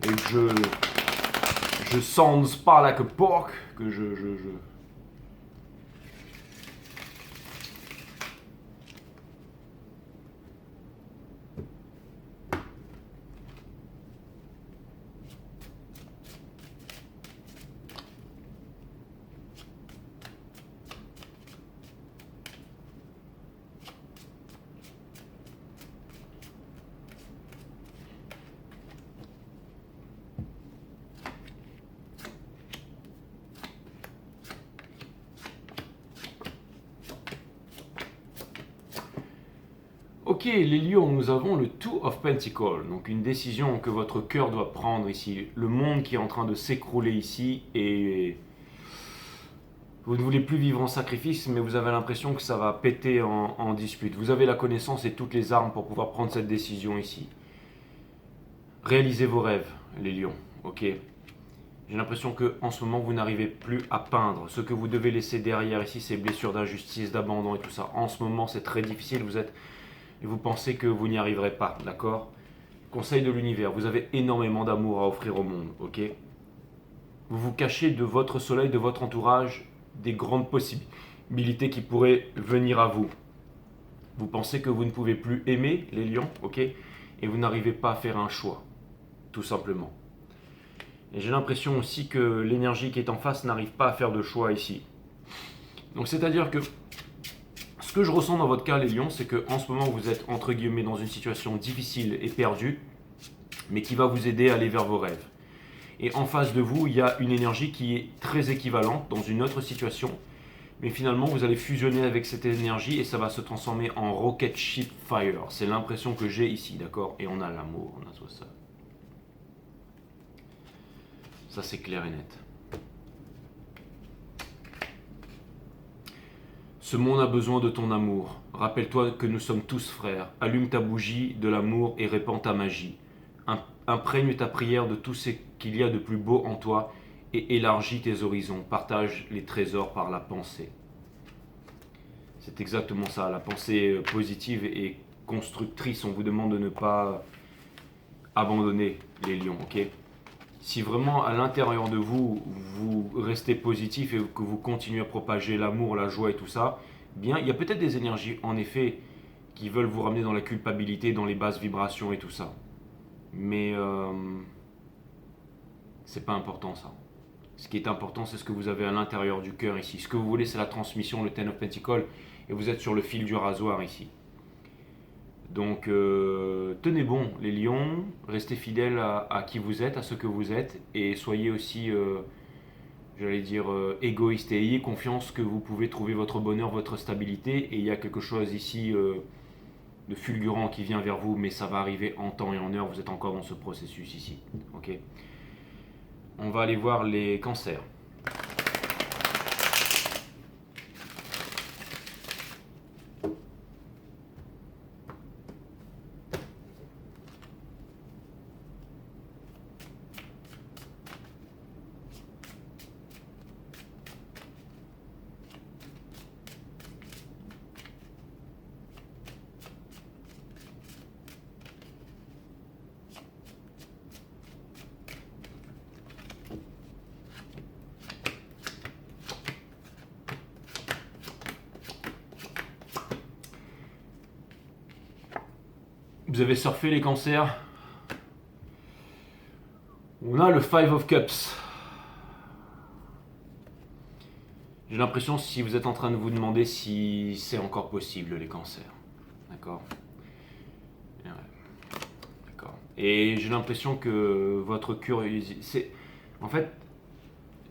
que je sounds pas like a pork, que je Ok, les lions, nous avons le Two of Pentacles, donc une décision que votre cœur doit prendre ici. Le monde qui est en train de s'écrouler ici et vous ne voulez plus vivre en sacrifice, mais vous avez l'impression que ça va péter en dispute. Vous avez la connaissance et toutes les armes pour pouvoir prendre cette décision ici. Réalisez vos rêves, les lions, ok? J'ai l'impression que en ce moment, vous n'arrivez plus à peindre. Ce que vous devez laisser derrière ici, ces blessures d'injustice, d'abandon et tout ça. En ce moment, c'est très difficile, et vous pensez que vous n'y arriverez pas, d'accord? Conseil de l'univers, vous avez énormément d'amour à offrir au monde, ok? Vous vous cachez de votre soleil, de votre entourage, des grandes possibilités qui pourraient venir à vous. Vous pensez que vous ne pouvez plus aimer les lions, ok? Et vous n'arrivez pas à faire un choix, tout simplement. Et j'ai l'impression aussi que l'énergie qui est en face n'arrive pas à faire de choix ici. Donc c'est-à-dire que ce que je ressens dans votre cas, les lions, c'est qu'en ce moment, vous êtes entre guillemets dans une situation difficile et perdue, mais qui va vous aider à aller vers vos rêves. Et en face de vous, il y a une énergie qui est très équivalente dans une autre situation, mais finalement, vous allez fusionner avec cette énergie et ça va se transformer en Rocket Ship Fire. C'est l'impression que j'ai ici, d'accord? Et on a l'amour, on a tout ça. Ça, c'est clair et net. Ce monde a besoin de ton amour. Rappelle-toi que nous sommes tous frères. Allume ta bougie de l'amour et répands ta magie. Imprègne ta prière de tout ce qu'il y a de plus beau en toi et élargis tes horizons. Partage les trésors par la pensée. C'est exactement ça, la pensée positive et constructrice. On vous demande de ne pas abandonner les lions, ok? Si vraiment à l'intérieur de vous, vous restez positif et que vous continuez à propager l'amour, la joie et tout ça, bien, il y a peut-être des énergies, en effet, qui veulent vous ramener dans la culpabilité, dans les basses vibrations et tout ça. Mais c'est pas important ça. Ce qui est important, c'est ce que vous avez à l'intérieur du cœur ici. Ce que vous voulez, c'est la transmission, le Ten of Pentacles, et vous êtes sur le fil du rasoir ici. Donc tenez bon les lions, restez fidèles à qui vous êtes, à ce que vous êtes, et soyez aussi, j'allais dire, égoïste et ayez confiance que vous pouvez trouver votre bonheur, votre stabilité, et il y a quelque chose ici de fulgurant qui vient vers vous, mais ça va arriver en temps et en heure, vous êtes encore dans ce processus ici. Ok. On va aller voir les cancers. Vous avez surfé les cancers. On a le Five of Cups. J'ai l'impression si vous êtes en train de vous demander si c'est encore possible les cancers. D'accord? Ouais, d'accord. Et j'ai l'impression que votre curiosité... En fait,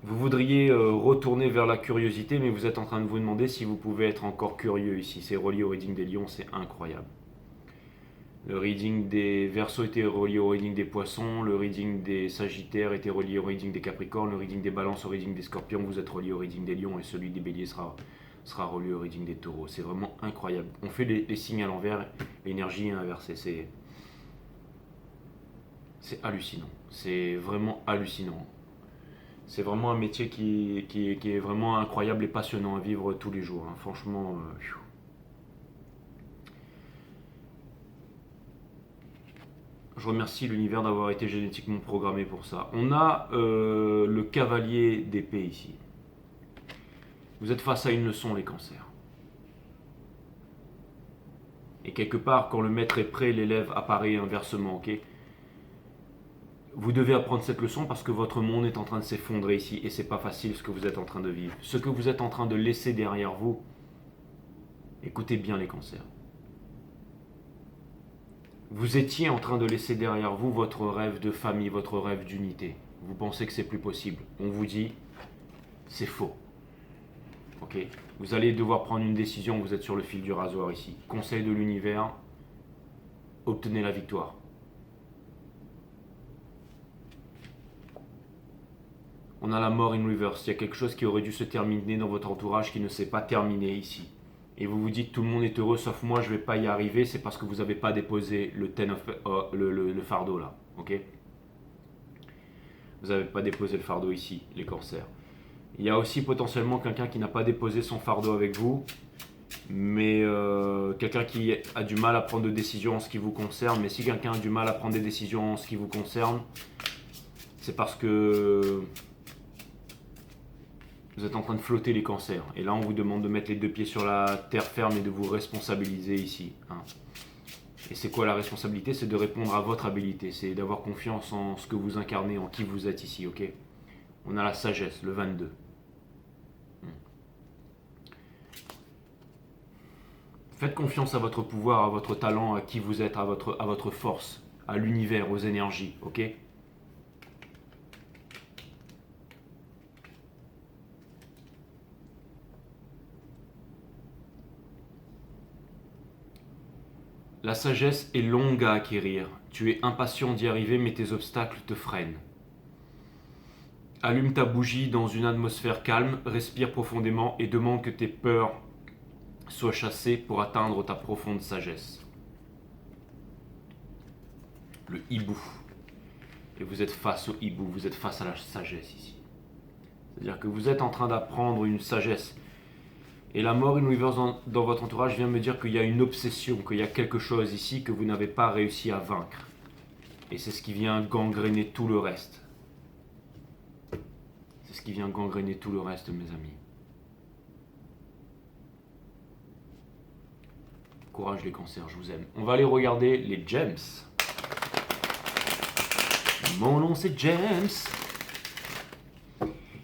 vous voudriez retourner vers la curiosité, mais vous êtes en train de vous demander si vous pouvez être encore curieux ici. C'est relié au reading des lions, c'est incroyable. Le reading des Verseaux était relié au reading des poissons, le reading des Sagittaires était relié au reading des Capricornes, le reading des Balances au reading des Scorpions, vous êtes relié au reading des lions et celui des Béliers sera relié au reading des Taureaux. C'est vraiment incroyable. On fait les signes à l'envers, l'énergie est inversée. C'est hallucinant. C'est vraiment hallucinant. C'est vraiment un métier qui est vraiment incroyable et passionnant à vivre tous les jours. Hein. Franchement, je remercie l'univers d'avoir été génétiquement programmé pour ça. On a le cavalier d'épée ici. Vous êtes face à une leçon, les cancers. Et quelque part, quand le maître est prêt, l'élève apparaît inversement, ok? Vous devez apprendre cette leçon parce que votre monde est en train de s'effondrer ici et c'est pas facile ce que vous êtes en train de vivre. Ce que vous êtes en train de laisser derrière vous, écoutez bien les cancers. Vous étiez en train de laisser derrière vous votre rêve de famille, votre rêve d'unité. Vous pensez que c'est plus possible. On vous dit, c'est faux. Ok? Vous allez devoir prendre une décision, vous êtes sur le fil du rasoir ici. Conseil de l'univers, obtenez la victoire. On a la mort in reverse. Il y a quelque chose qui aurait dû se terminer dans votre entourage qui ne s'est pas terminé ici. Et vous vous dites tout le monde est heureux sauf moi, je ne vais pas y arriver, c'est parce que vous n'avez pas déposé le fardeau là. Ok? Vous n'avez pas déposé le fardeau ici, les cancers. Il y a aussi potentiellement quelqu'un qui n'a pas déposé son fardeau avec vous, mais quelqu'un qui a du mal à prendre de décisions en ce qui vous concerne. Mais si quelqu'un a du mal à prendre des décisions en ce qui vous concerne, c'est parce que vous êtes en train de flotter les cancers. Et là, on vous demande de mettre les deux pieds sur la terre ferme et de vous responsabiliser ici. Hein. Et c'est quoi la responsabilité? C'est de répondre à votre habilité. C'est d'avoir confiance en ce que vous incarnez, en qui vous êtes ici. Ok? On a la sagesse, le 22. Faites confiance à votre pouvoir, à votre talent, à qui vous êtes, à votre force, à l'univers, aux énergies. Ok? La sagesse est longue à acquérir. Tu es impatient d'y arriver, mais tes obstacles te freinent. Allume ta bougie dans une atmosphère calme, respire profondément et demande que tes peurs soient chassées pour atteindre ta profonde sagesse. Le hibou. Et vous êtes face au hibou, vous êtes face à la sagesse ici. C'est-à-dire que vous êtes en train d'apprendre une sagesse. Et la mort in reverse dans votre entourage vient me dire qu'il y a une obsession, qu'il y a quelque chose ici que vous n'avez pas réussi à vaincre. Et c'est ce qui vient gangréner tout le reste. C'est ce qui vient gangréner tout le reste, mes amis. Courage les cancers, je vous aime. On va aller regarder les gems. Mon nom c'est James.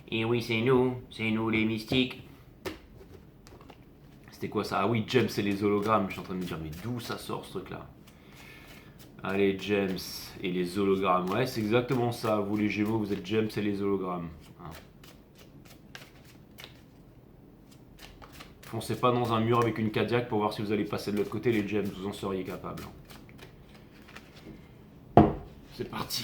Et oui, c'est nous les mystiques. C'était quoi ça? Ah oui, James c'est les hologrammes. Je suis en train de me dire, mais d'où ça sort ce truc-là? Allez, James et les hologrammes. Ouais, c'est exactement ça. Vous les Gémeaux, vous êtes James et les hologrammes. Hein. Foncez pas dans un mur avec une Cadillac pour voir si vous allez passer de l'autre côté, les James, vous en seriez capable. C'est parti.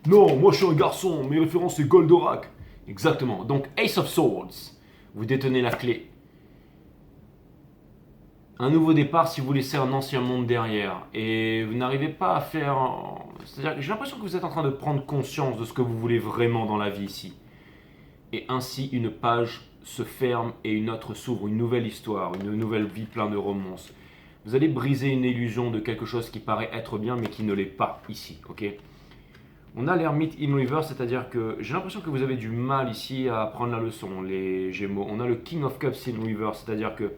Non, moi je suis un garçon, mes références c'est Goldorak. Exactement. Donc Ace of Swords, vous détenez la clé. Un nouveau départ si vous laissez un ancien monde derrière. Et vous n'arrivez pas à faire... C'est-à-dire que j'ai l'impression que vous êtes en train de prendre conscience de ce que vous voulez vraiment dans la vie ici. Et ainsi une page se ferme et une autre s'ouvre, une nouvelle histoire, une nouvelle vie pleine de romances. Vous allez briser une illusion de quelque chose qui paraît être bien mais qui ne l'est pas ici, ok? On a l'ermite in reverse, c'est-à-dire que j'ai l'impression que vous avez du mal ici à prendre la leçon, les Gémeaux. On a le King of Cups in reverse, c'est-à-dire que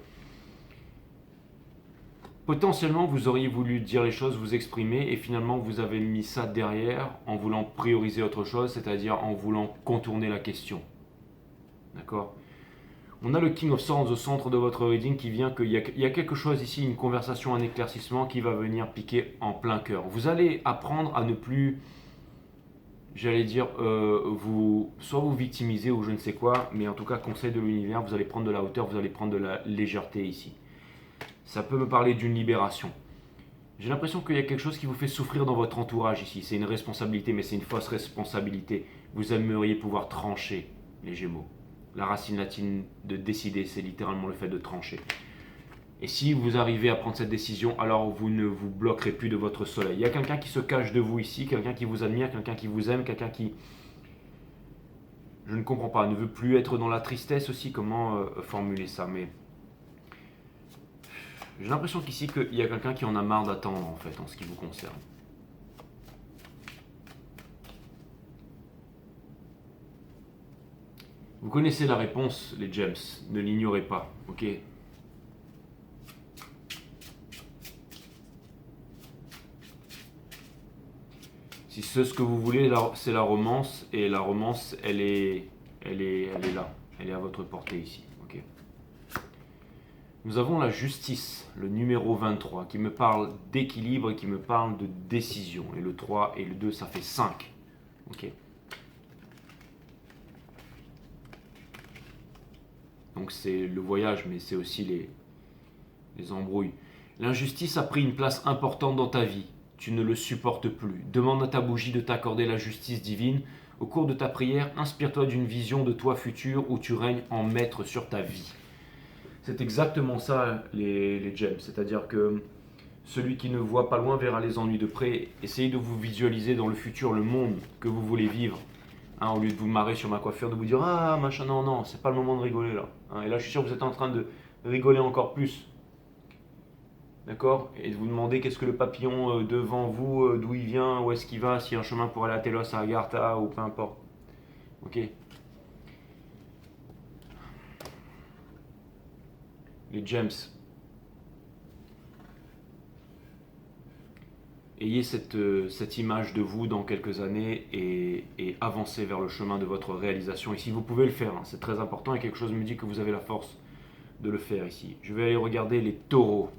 Potentiellement, vous auriez voulu dire les choses, vous exprimer, et finalement, vous avez mis ça derrière en voulant prioriser autre chose, c'est-à-dire en voulant contourner la question. D'accord? On a le King of Swords au centre de votre reading qui vient qu'il y a quelque chose ici, une conversation, un éclaircissement qui va venir piquer en plein cœur. Vous allez apprendre à ne plus, j'allais dire, soit vous victimiser ou je ne sais quoi, mais en tout cas, conseil de l'univers, vous allez prendre de la hauteur, vous allez prendre de la légèreté ici. Ça peut me parler d'une libération. J'ai l'impression qu'il y a quelque chose qui vous fait souffrir dans votre entourage ici. C'est une responsabilité, mais c'est une fausse responsabilité. Vous aimeriez pouvoir trancher, les Gémeaux. La racine latine de décider, c'est littéralement le fait de trancher. Et si vous arrivez à prendre cette décision, alors vous ne vous bloquerez plus de votre soleil. Il y a quelqu'un qui se cache de vous ici, quelqu'un qui vous admire, quelqu'un qui vous aime, quelqu'un qui... Je ne comprends pas, ne veut plus être dans la tristesse aussi. Comment formuler ça, mais... J'ai l'impression qu'ici, qu'il y a quelqu'un qui en a marre d'attendre, en fait, en ce qui vous concerne. Vous connaissez la réponse, les gems. Ne l'ignorez pas, ok? Si c'est ce que vous voulez, c'est la romance. Et la romance, elle est là. Elle est à votre portée ici, ok? Nous avons la justice, le numéro 23, qui me parle d'équilibre et qui me parle de décision. Et le 3 et le 2, ça fait 5. Ok. Donc c'est le voyage, mais c'est aussi les embrouilles. L'injustice a pris une place importante dans ta vie. Tu ne le supportes plus. Demande à ta bougie de t'accorder la justice divine. Au cours de ta prière, inspire-toi d'une vision de toi futur où tu règnes en maître sur ta vie. C'est exactement ça, les gems. C'est-à-dire que celui qui ne voit pas loin verra les ennuis de près. Essayez de vous visualiser dans le futur, le monde que vous voulez vivre. Hein, au lieu de vous marrer sur ma coiffure, de vous dire « Ah, machin, non, non, c'est pas le moment de rigoler là. Hein, » Et là, je suis sûr que vous êtes en train de rigoler encore plus. D'accord? Et de vous demander qu'est-ce que le papillon devant vous, d'où il vient, où est-ce qu'il va, s'il y a un chemin pour aller à Telos, à Agartha, ou peu importe. Ok? Les gems. Ayez cette image de vous dans quelques années et avancez vers le chemin de votre réalisation. Et si vous pouvez le faire, hein, c'est très important et quelque chose me dit que vous avez la force de le faire ici. Je vais aller regarder les taureaux.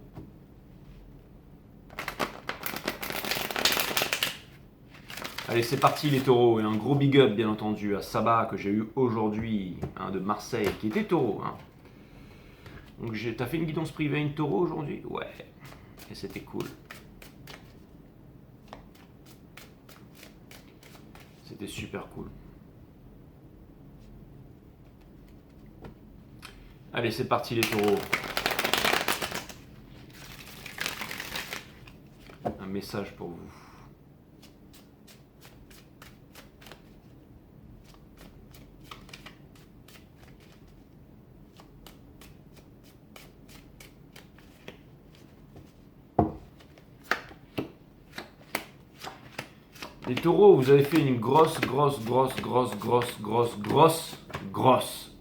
Allez, c'est parti les taureaux. Et un gros big up, bien entendu, à Saba que j'ai eu aujourd'hui, hein, de Marseille, qui était taureau. Hein. Donc, t'as fait une guidance privée à une taureau aujourd'hui? Ouais, et c'était cool. C'était super cool. Allez, c'est parti les taureaux. Un message pour vous. Les taureaux, vous avez fait une grosse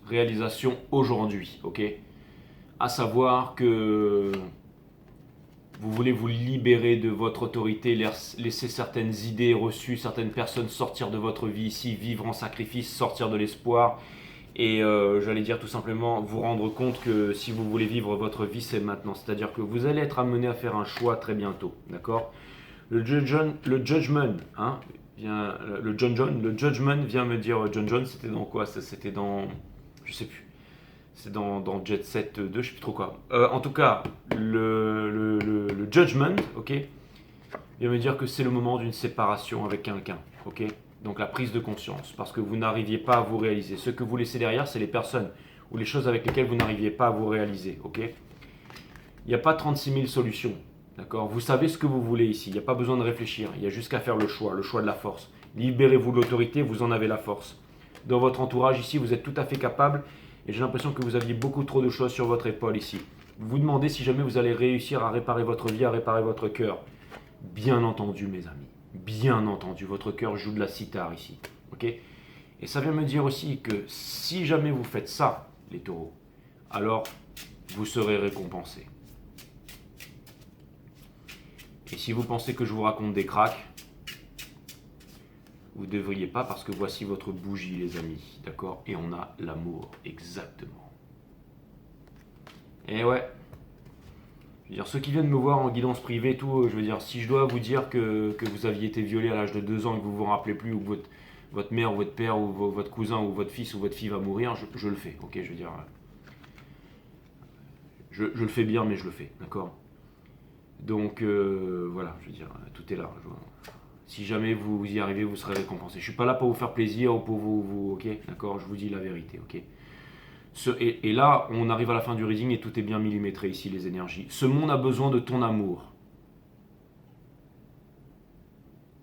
réalisation aujourd'hui, ok? À savoir que vous voulez vous libérer de votre autorité, laisser certaines idées reçues, certaines personnes sortir de votre vie ici, vivre en sacrifice, sortir de l'espoir. Et j'allais dire tout simplement vous rendre compte que si vous voulez vivre votre vie, c'est maintenant. C'est-à-dire que vous allez être amené à faire un choix très bientôt, d'accord? Le judgment, hein, le judgment vient me dire, John, c'était dans quoi? C'était dans, je sais plus, c'est dans Jet Set 2, je sais plus trop quoi. En tout cas, le judgment, ok, vient me dire que c'est le moment d'une séparation avec quelqu'un, ok. Donc la prise de conscience, parce que vous n'arriviez pas à vous réaliser. Ce que vous laissez derrière, c'est les personnes ou les choses avec lesquelles vous n'arriviez pas à vous réaliser, ok. Il n'y a pas 36 000 solutions. D'accord? Vous savez ce que vous voulez ici. Il n'y a pas besoin de réfléchir. Il y a juste qu'à faire le choix de la force. Libérez-vous de l'autorité, vous en avez la force. Dans votre entourage ici, vous êtes tout à fait capable. Et j'ai l'impression que vous aviez beaucoup trop de choses sur votre épaule ici. Vous vous demandez si jamais vous allez réussir à réparer votre vie, à réparer votre cœur. Bien entendu, mes amis. Bien entendu, votre cœur joue de la sitar ici. Ok? Et ça vient me dire aussi que si jamais vous faites ça, les taureaux, alors vous serez récompensés. Et si vous pensez que je vous raconte des cracks, vous ne devriez pas parce que voici votre bougie les amis, d'accord? Et on a l'amour, exactement. Et ouais, je veux dire, ceux qui viennent me voir en guidance privée et tout, je veux dire, si je dois vous dire que vous aviez été violé à l'âge de 2 ans et que vous vous rappelez plus, ou que votre mère ou votre père ou votre cousin ou votre fils ou votre fille va mourir, je le fais, ok? Je veux dire, je le fais bien, mais je le fais, d'accord? Donc voilà, je veux dire, tout est là. Si jamais vous y arrivez, vous serez récompensé. Je suis pas là pour vous faire plaisir ou pour vous ok, d'accord? Je vous dis la vérité, ok? Et là, on arrive à la fin du reading et tout est bien millimétré ici, les énergies. Ce monde a besoin de ton amour.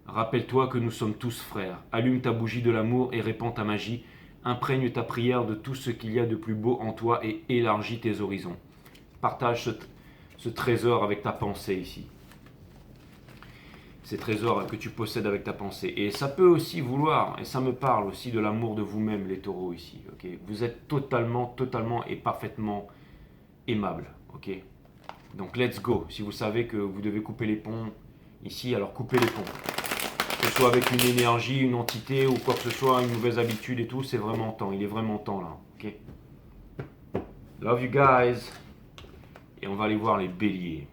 Rappelle-toi que nous sommes tous frères. Allume ta bougie de l'amour et répands ta magie. Imprègne ta prière de tout ce qu'il y a de plus beau en toi et élargis tes horizons. Partage ce trésor avec ta pensée ici. Ces trésors que tu possèdes avec ta pensée. Et ça peut aussi vouloir, et ça me parle aussi de l'amour de vous-même, les taureaux ici. Okay, vous êtes totalement et parfaitement aimable. Ok, donc let's go. Si vous savez que vous devez couper les ponts ici, alors coupez les ponts. Que ce soit avec une énergie, une entité ou quoi que ce soit, une mauvaise habitude et tout, c'est vraiment temps. Il est vraiment temps là. Ok. Love you guys. Et on va aller voir les béliers.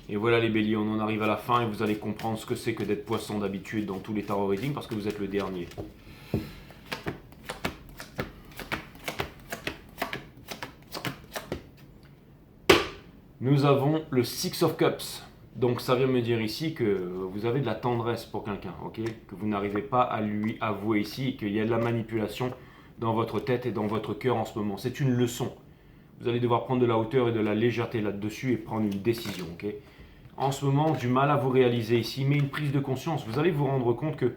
Et voilà les béliers, on en arrive à la fin et vous allez comprendre ce que c'est que d'être poisson d'habitude dans tous les tarot readings parce que vous êtes le dernier. Nous avons le Six of Cups. Donc ça vient me dire ici que vous avez de la tendresse pour quelqu'un, ok? Que vous n'arrivez pas à lui avouer ici et qu'il y a de la manipulation dans votre tête et dans votre cœur en ce moment. C'est une leçon. Vous allez devoir prendre de la hauteur et de la légèreté là-dessus et prendre une décision, ok? En ce moment, du mal à vous réaliser ici, mais une prise de conscience. Vous allez vous rendre compte que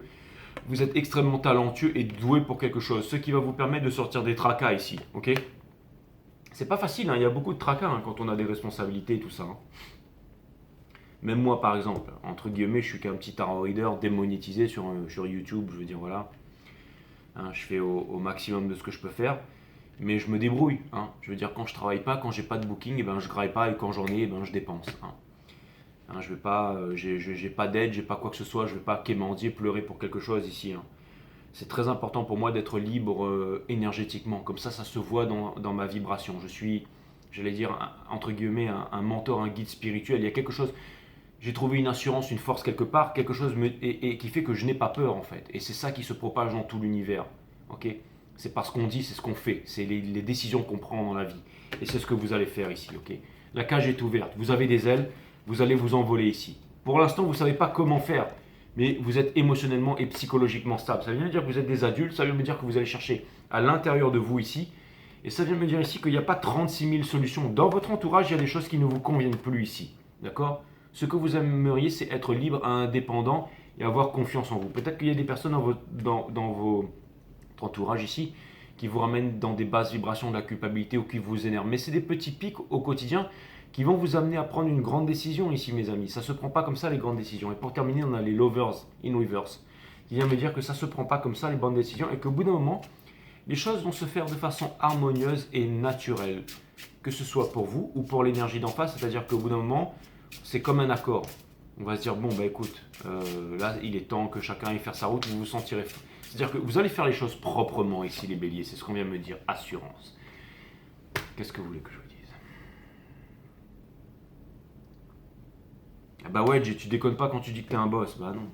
vous êtes extrêmement talentueux et doué pour quelque chose, ce qui va vous permettre de sortir des tracas ici, ok? C'est pas facile, hein, il y a beaucoup de tracas hein, quand on a des responsabilités et tout ça. Hein. Même moi, par exemple, entre guillemets, je suis qu'un petit tarot reader démonétisé sur YouTube, je veux dire, voilà. Hein, je fais au maximum de ce que je peux faire, mais je me débrouille. Hein. Je veux dire, quand je travaille pas, quand j'ai pas de booking, eh ben, je graille pas, et quand j'en ai, eh ben, je dépense. Hein. Hein, je vais pas, j'ai pas d'aide, j'ai pas quoi que ce soit, je vais pas quémander, pleurer pour quelque chose ici. Hein. C'est très important pour moi d'être libre énergétiquement, comme ça se voit dans ma vibration. Je suis, j'allais dire, entre guillemets, un mentor, un guide spirituel. Il y a quelque chose, j'ai trouvé une assurance, une force quelque part, quelque chose et qui fait que je n'ai pas peur en fait. Et c'est ça qui se propage dans tout l'univers. Ok, c'est pas ce qu'on dit, c'est ce qu'on fait. C'est les décisions qu'on prend dans la vie. Et c'est ce que vous allez faire ici. Ok, la cage est ouverte. Vous avez des ailes. Vous allez vous envoler ici. Pour l'instant, vous ne savez pas comment faire, mais vous êtes émotionnellement et psychologiquement stable. Ça vient me dire que vous êtes des adultes, ça vient me dire que vous allez chercher à l'intérieur de vous ici, et ça vient me dire ici qu'il n'y a pas 36 000 solutions. Dans votre entourage, il y a des choses qui ne vous conviennent plus ici. D'accord? Ce que vous aimeriez, c'est être libre, indépendant et avoir confiance en vous. Peut-être qu'il y a des personnes dans votre entourage ici qui vous ramènent dans des basses vibrations de la culpabilité ou qui vous énervent. Mais c'est des petits pics au quotidien qui vont vous amener à prendre une grande décision ici, mes amis. Ça ne se prend pas comme ça, les grandes décisions. Et pour terminer, on a les lovers in reverse, qui vient me dire que ça ne se prend pas comme ça, les bonnes décisions, et qu'au bout d'un moment, les choses vont se faire de façon harmonieuse et naturelle, que ce soit pour vous ou pour l'énergie d'en face, c'est-à-dire qu'au bout d'un moment, c'est comme un accord. On va se dire, bon, bah écoute, là, il est temps que chacun aille faire sa route, vous vous sentirez... C'est-à-dire que vous allez faire les choses proprement ici, les béliers, c'est ce qu'on vient me dire, assurance. Qu'est-ce que vous voulez que je vous dise? Ah bah ouais, tu déconnes pas quand tu dis que t'es un boss. Bah non.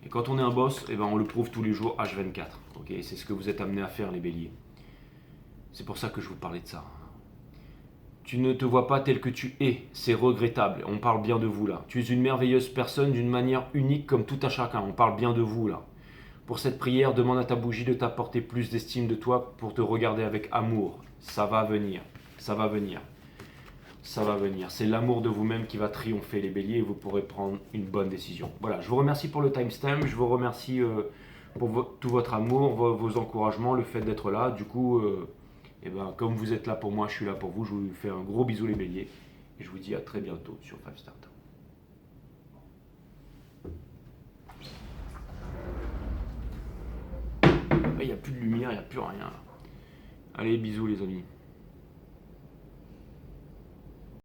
Et quand on est un boss, eh ben on le prouve tous les jours H24. Ok, c'est ce que vous êtes amenés à faire, les béliers. C'est pour ça que je vous parlais de ça. Tu ne te vois pas tel que tu es, c'est regrettable. On parle bien de vous là. Tu es une merveilleuse personne d'une manière unique comme tout à chacun. On parle bien de vous là. Pour cette prière, demande à ta bougie de t'apporter plus d'estime de toi pour te regarder avec amour. Ça va venir. Ça va venir. Ça va venir. C'est l'amour de vous-même qui va triompher, les béliers, et vous pourrez prendre une bonne décision. Voilà, je vous remercie pour le timestamp, je vous remercie pour tout votre amour, vos encouragements, le fait d'être là. Du coup, eh ben, comme vous êtes là pour moi, je suis là pour vous. Je vous fais un gros bisou, les béliers, et je vous dis à très bientôt sur 5 Star. il n'y a plus de lumière, il n'y a plus rien. Allez, bisous les amis.